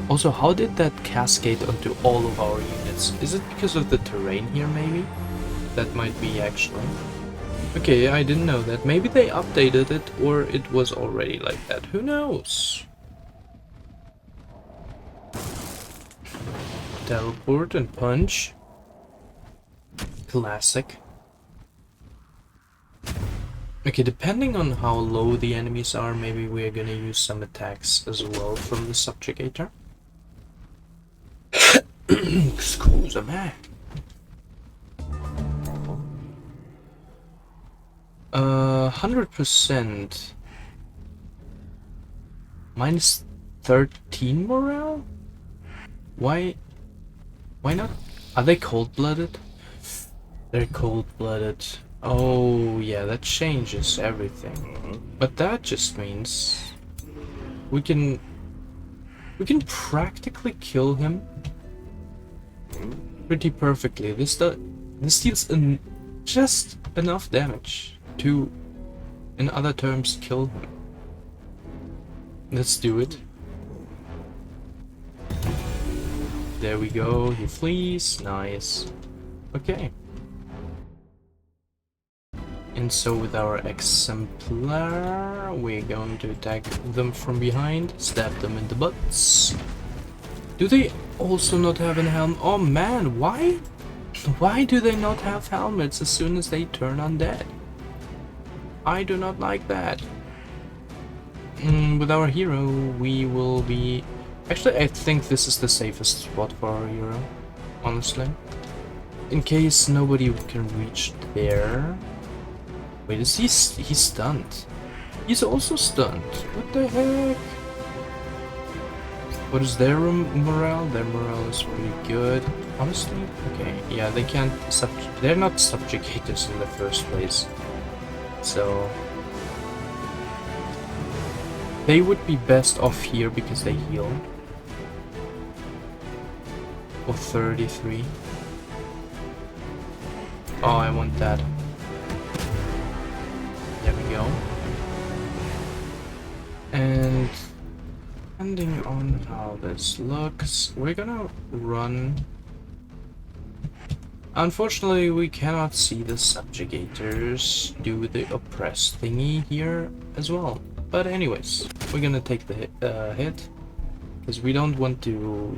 Speaker 1: Also, how did that cascade onto all of our units? Is it because of the terrain here, maybe? That might be, actually. Okay, I didn't know that. Maybe they updated it, or it was already like that. Who knows? Teleport and punch. Classic. Okay, depending on how low the enemies are, maybe we're gonna use some attacks as well from the subjugator. Excuse me. 100%. Minus 13 morale? Why not? Are they cold-blooded? They're cold-blooded. Oh, yeah, that changes everything. But that just means we can practically kill him pretty perfectly. This deals just enough damage to, in other terms, kill him. Let's do it. There we go. He flees. Nice. Okay. And so with our exemplar, we're going to attack them from behind, stab them in the butts. Do they also not have a helm? Oh man, why? Why do they not have helmets as soon as they turn undead? I do not like that. With our hero, we will be... Actually, I think this is the safest spot for our hero, honestly. In case nobody can reach there. Wait, is he's stunned? He's also stunned. What the heck? What is their morale? Their morale is pretty good. Honestly? Okay, yeah, they can't they're not subjugators in the first place. So they would be best off here because they heal. For 33. Oh, I want that. There we go. And depending on how this looks, we're gonna run. Unfortunately, we cannot see the subjugators do the oppress thingy here as well. But anyways, we're gonna take the hit because we don't want to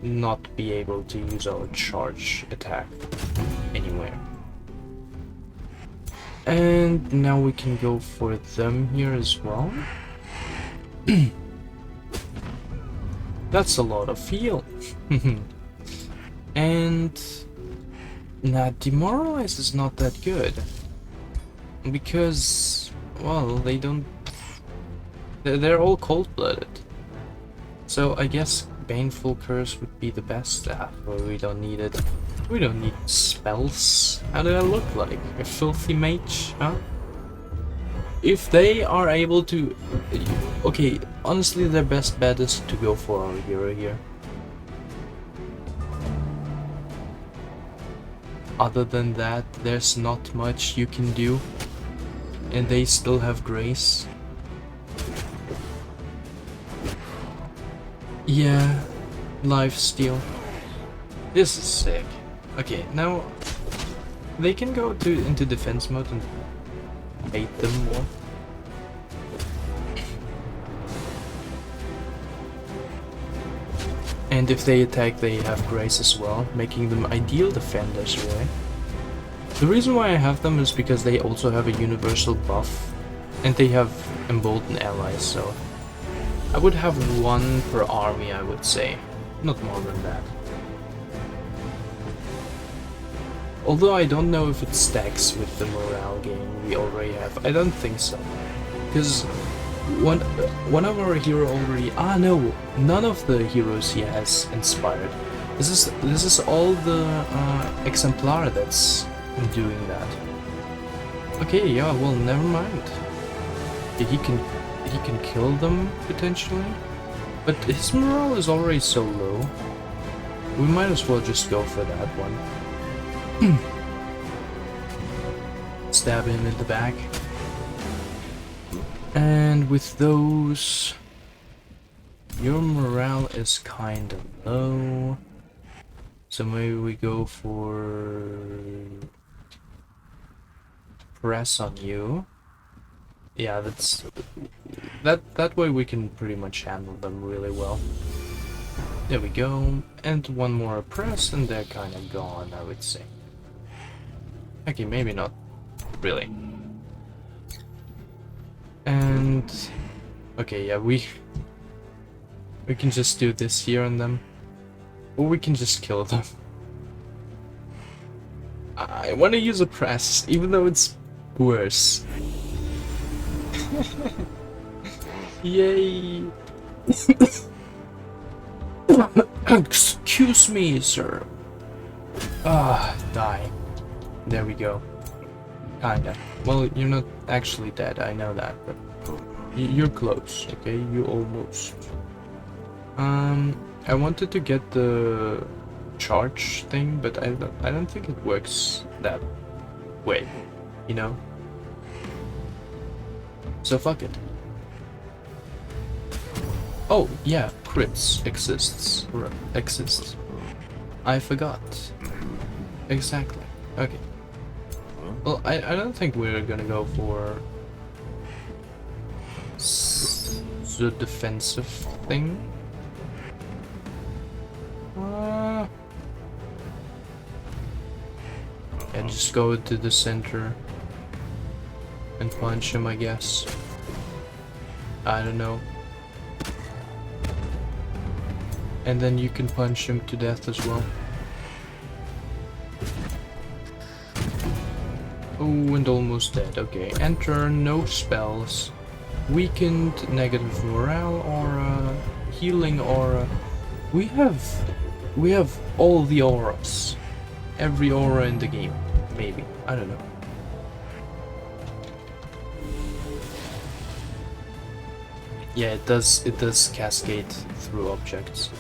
Speaker 1: not be able to use our charge attack anywhere. And now we can go for them here as well. That's a lot of heal. And now demoralize is not that good because, well, they don't. They're all cold-blooded. So I guess Baneful Curse would be the best. But we don't need it. We don't need spells. How do I look like? A filthy mage, huh? If they are able to... Okay, honestly their best bet is to go for our hero here. Other than that, there's not much you can do. And they still have grace. Yeah, lifesteal. This is sick. Okay, now they can go into defense mode and bait them more. And if they attack, they have grace as well, making them ideal defenders, really. The reason why I have them is because they also have a universal buff, and they have emboldened allies, so I would have one per army, I would say. Not more than that. Although I don't know if it stacks with the morale gain we already have. I don't think so. Because one of our hero already... Ah, no! None of the heroes he has inspired. This is all the exemplar that's doing that. Okay, yeah, well, never mind. He can kill them, potentially. But his morale is already so low. We might as well just go for that one. Stab him in the back. And with those... Your morale is kind of low. So maybe we go for... Press on you. Yeah, that's... That way we can pretty much handle them really well. There we go. And one more press and they're kind of gone, I would say. Okay, maybe not really. And... Okay, yeah, we can just do this here on them. Or we can just kill them. I want to use a press, even though it's worse. Yay! Excuse me, sir. Ah, die. There we go. Kinda. Well, you're not actually dead, I know that, but you're close, okay? You almost. I wanted to get the charge thing, but I don't think it works that way, you know? So fuck it. Oh, yeah, crits exists. I forgot. Exactly. Okay. Well, I don't think we're gonna go for the defensive thing. Yeah, just go to the center and punch him, I guess. I don't know. And then you can punch him to death as well. Oh, and almost dead. Okay, enter, no spells. Weakened, negative morale aura, healing aura. We have all the auras. Every aura in the game. Maybe. I don't know. Yeah, it does cascade through objects.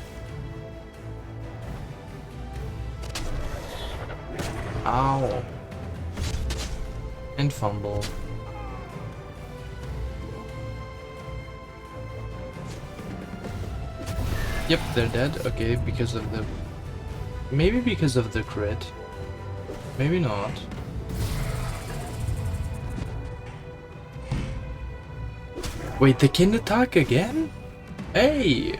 Speaker 1: Ow. And fumble. Yep, they're dead. Okay, because of the... Maybe because of the crit. Maybe not. Wait, they can attack again? Hey!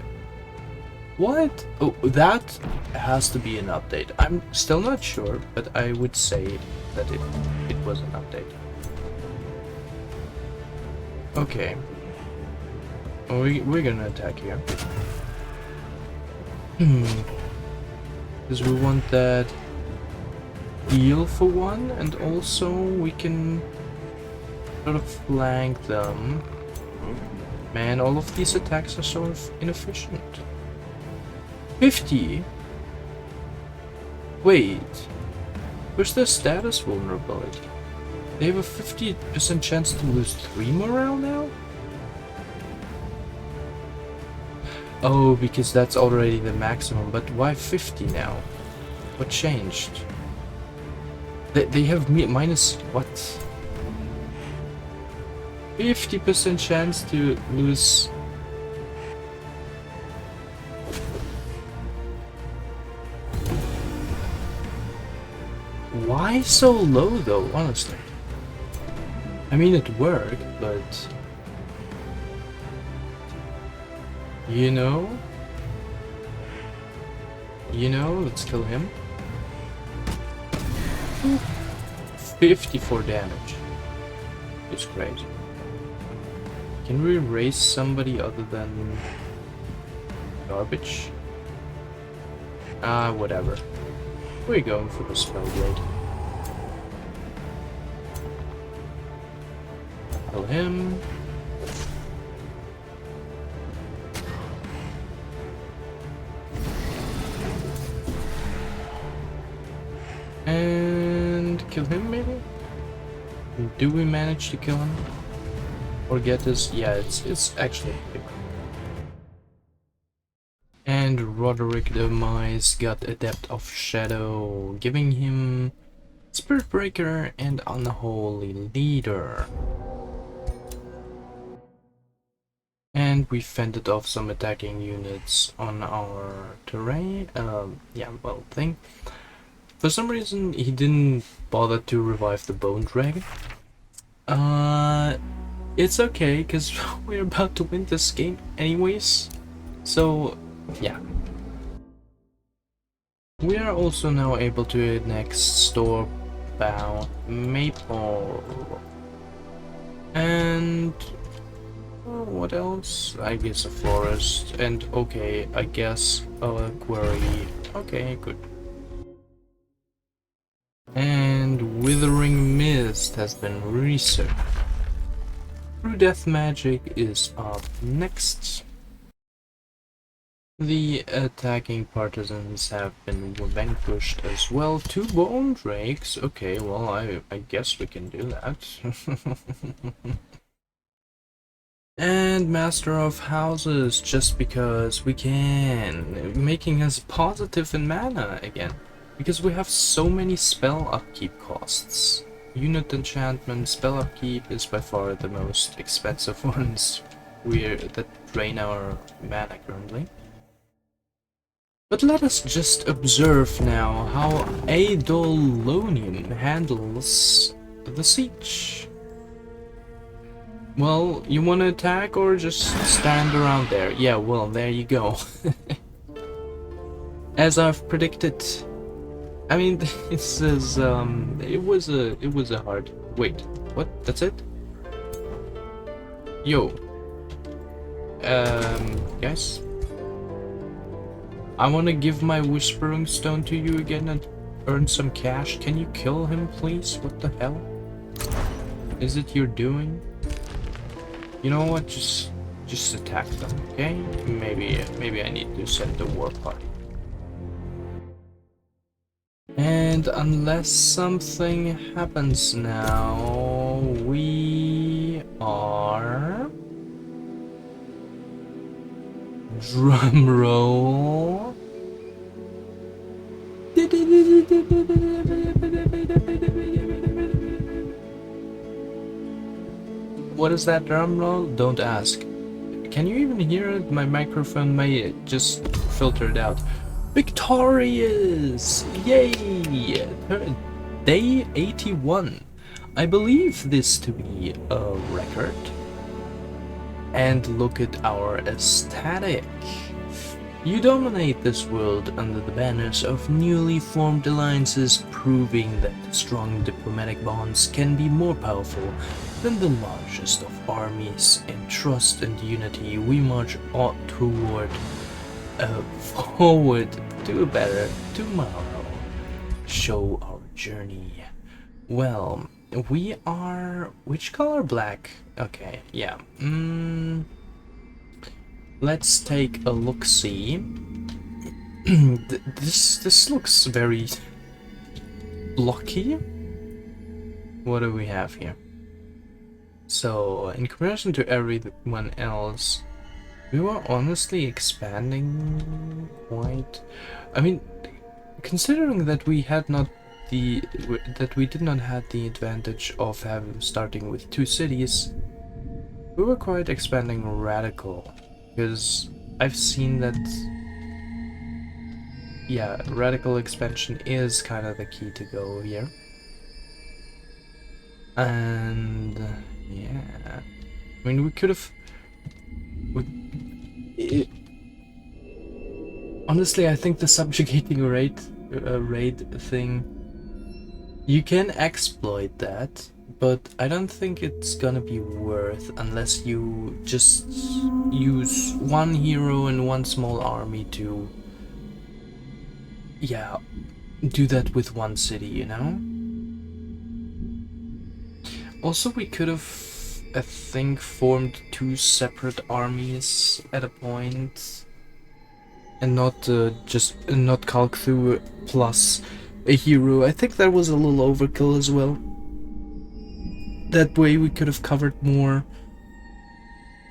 Speaker 1: What? Oh, that has to be an update. I'm still not sure, but I would say that it was an update. Okay. We're gonna attack here. Because we want that heal for one, and also we can sort of flank them. Man, all of these attacks are so inefficient. 50? Wait. Where's their status vulnerability? They have a 50% chance to lose 3 morale now? Oh, because that's already the maximum, but why 50 now? What changed? They have minus what? 50% chance to lose. Why so low though, honestly? I mean, it worked, but... You know, let's kill him. 54 damage. It's crazy. Can we raise somebody other than garbage? Whatever. We're going for the spell blade. Kill him. And kill him, maybe? Do we manage to kill him? Or get this? Yeah, it's actually him. And Roderick the Mice got Adept of Shadow, giving him Spirit Breaker and Unholy Leader. And we fended off some attacking units on our terrain. Thing. For some reason, he didn't bother to revive the Bone Dragon. It's okay, because we're about to win this game anyways. So, yeah. We are also now able to next store-bound Maple. And... what else? I guess a forest. And, okay, I guess a quarry. Okay, good. And Withering Mist has been researched. True Death Magic is up next. The attacking partisans have been vanquished as well. 2 Bone Drakes. Okay, well, I guess we can do that. And Master of Houses, just because we can. Making us positive in mana again. Because we have so many spell upkeep costs. Unit enchantment, spell upkeep is by far the most expensive ones that drain our mana currently. But let us just observe now how Eidolonium handles the siege. Well, you want to attack or just stand around there? Yeah, well, there you go. As I've predicted. I mean, this is it was a hard. Wait, what? That's it? Yo, guys, I want to give my Whispering Stone to you again and earn some cash. Can you kill him, please? What the hell is it you're doing? You know what? Just attack them, okay? Maybe I need to send the war party. And unless something happens now, we are... drum roll. What is that drum roll? Don't ask. Can you even hear it? My microphone may just filter it out. Victorious! Yay! Day 81. I believe this to be a record. And look at our aesthetic. You dominate this world under the banners of newly formed alliances, proving that strong diplomatic bonds can be more powerful than the largest of armies. In trust and unity, we march on forward to a better tomorrow. Show our journey. Well, we are... which color? Black. Okay, yeah. Let's take a look-see. This looks very blocky. What do we have here? So, in comparison to everyone else, we were honestly expanding quite... I mean, considering that we had not that we did not have the advantage of starting with 2 cities, we were quite expanding radical, because I've seen that, yeah, radical expansion is kind of the key to go here. And yeah, I mean, we could have... honestly, I think the subjugating raid thing You can exploit that, but I don't think it's gonna be worth unless you just use one hero and one small army to, yeah, do that with one city, you know? Also, we could have, I think, formed two separate armies at a point and not just not Kalkthu plus a hero. I think that was a little overkill as well. That way we could have covered more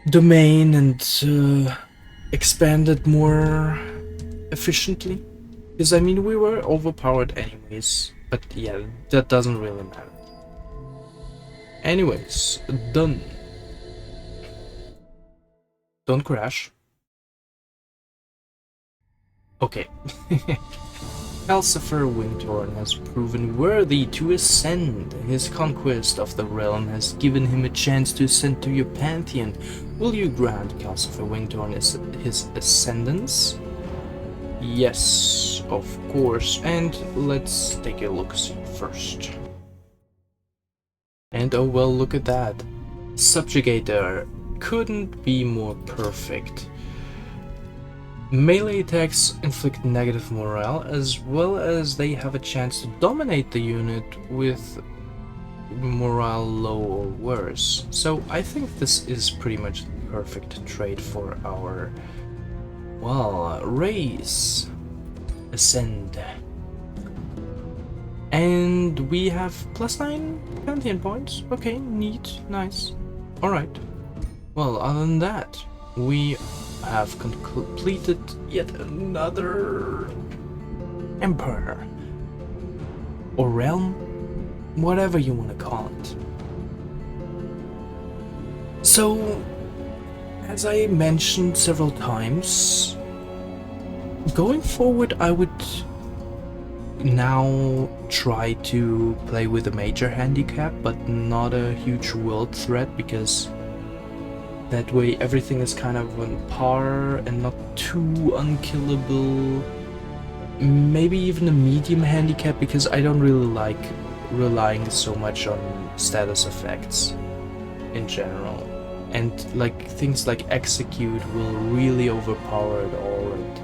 Speaker 1: domain and expanded more efficiently. Because I mean, we were overpowered anyways, but yeah, that doesn't really matter. Anyways, done. Don't crash. Okay. Calcifer Wingtorn has proven worthy to ascend. His conquest of the realm has given him a chance to ascend to your pantheon. Will you grant Calcifer Wingtorn his ascendance? Yes, of course. And let's take a look first. And oh well, look at that. Subjugator couldn't be more perfect. Melee attacks inflict negative morale, as well as they have a chance to dominate the unit with morale low or worse. So I think this is pretty much the perfect trait for our, well, race. Ascend. And we have +9 Pantheon points. Okay, neat, nice. Alright. Well, other than that, we have completed yet another empire. Or realm? Whatever you want to call it. So, as I mentioned several times, going forward I would now try to play with a major handicap, but not a huge world threat, because that way everything is kind of on par and not too unkillable. Maybe even a medium handicap, because I don't really like relying so much on status effects in general. And like things like execute will really overpower it all, and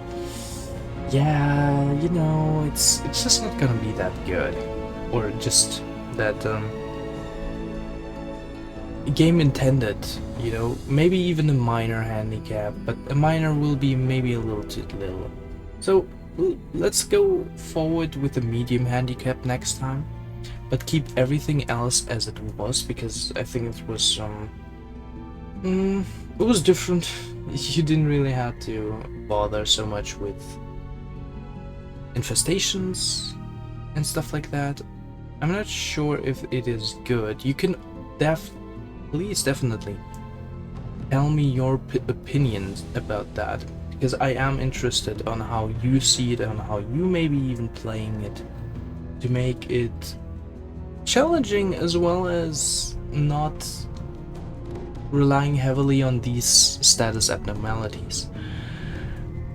Speaker 1: yeah, you know, it's just not gonna be that good, or just that game intended, you know. Maybe even a minor handicap, but a minor will be maybe a little too little. So let's go forward with a medium handicap next time, but keep everything else as it was, because I think it was it was different. You didn't really have to bother so much with infestations and stuff like that. I'm not sure if it is good. You can please definitely tell me your opinions about that, because I am interested on how you see it and how you may be even playing it to make it challenging, as well as not relying heavily on these status abnormalities.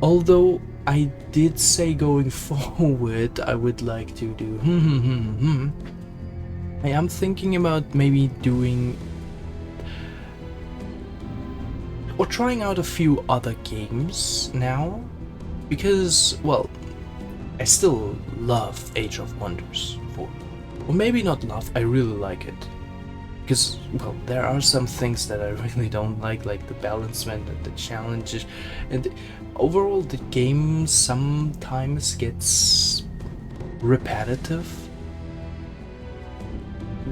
Speaker 1: Although I did say going forward I would like to do I am thinking about maybe doing or trying out a few other games now, because, well, I still love Age of Wonders 4. Or maybe not love, I really like it. Because, well, there are some things that I really don't like the balancement and the challenges, and overall the game sometimes gets repetitive.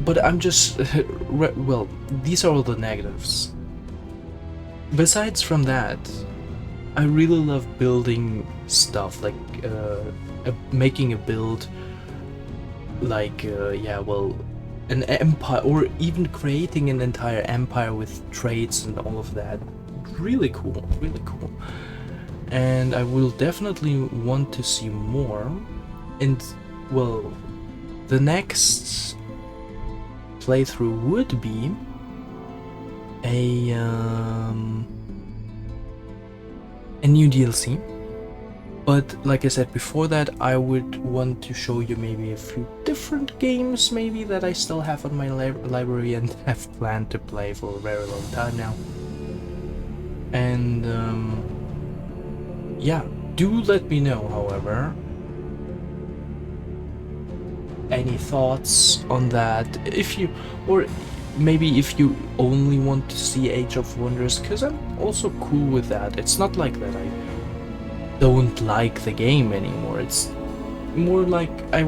Speaker 1: But I'm just, well, these are all the negatives. Besides from that, I really love building stuff, like making a build, like, yeah, well, an empire, or even creating an entire empire with traits and all of that. Really cool, really cool. And I will definitely want to see more. And, well, the next playthrough would be a new DLC But like I said before that, I would want to show you maybe a few different games maybe that I still have on my library and have planned to play for a very long time now. And yeah, do let me know, however, any thoughts on that, if you, or maybe if you only want to see Age of Wonders, because I'm also cool with that. It's not like that I don't like the game anymore. It's more like I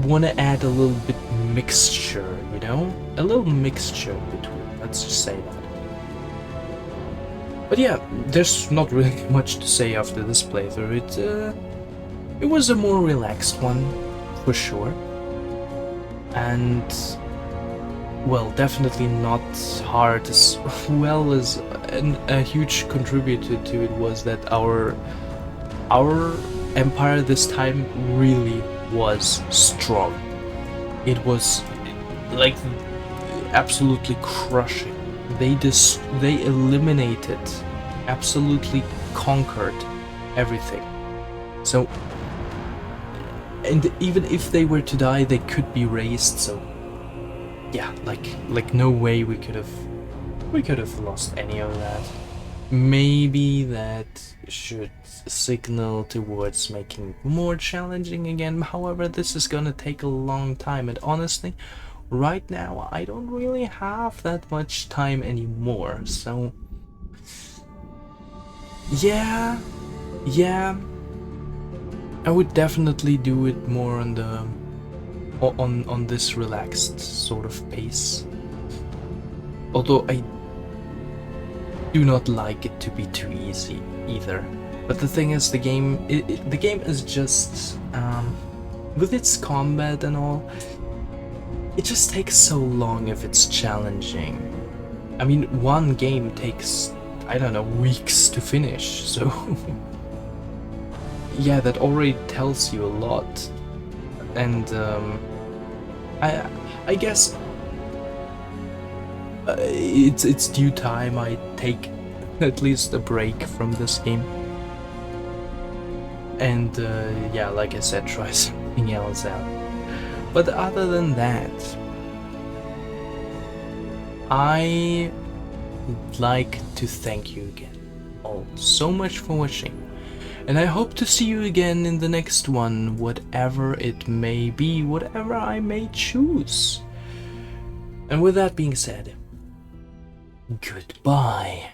Speaker 1: want to add a little bit mixture, you know? A little mixture between, let's just say that. But yeah, there's not really much to say after this playthrough. It was a more relaxed one, for sure. And, well, definitely not hard, as well as a huge contributor to it was that our empire this time really was strong. It was like absolutely crushing. They eliminated, absolutely conquered everything. So, and even if they were to die, they could be raised. So yeah, like no way we could have lost any of that. Maybe that should signal towards making more challenging again. However, this is gonna take a long time, and honestly, right now I don't really have that much time anymore. So yeah, I would definitely do it more on the on this relaxed sort of pace. Although I do not like it to be too easy either. But the thing is, the game is just with its combat and all, it just takes so long if it's challenging. I mean, one game takes, I don't know, weeks to finish, so yeah, that already tells you a lot. And I guess it's due time I take at least a break from this game. And yeah, like I said, try something else out. But other than that, I would like to thank you again all so much for watching. And I hope to see you again in the next one, whatever it may be, whatever I may choose. And with that being said, goodbye.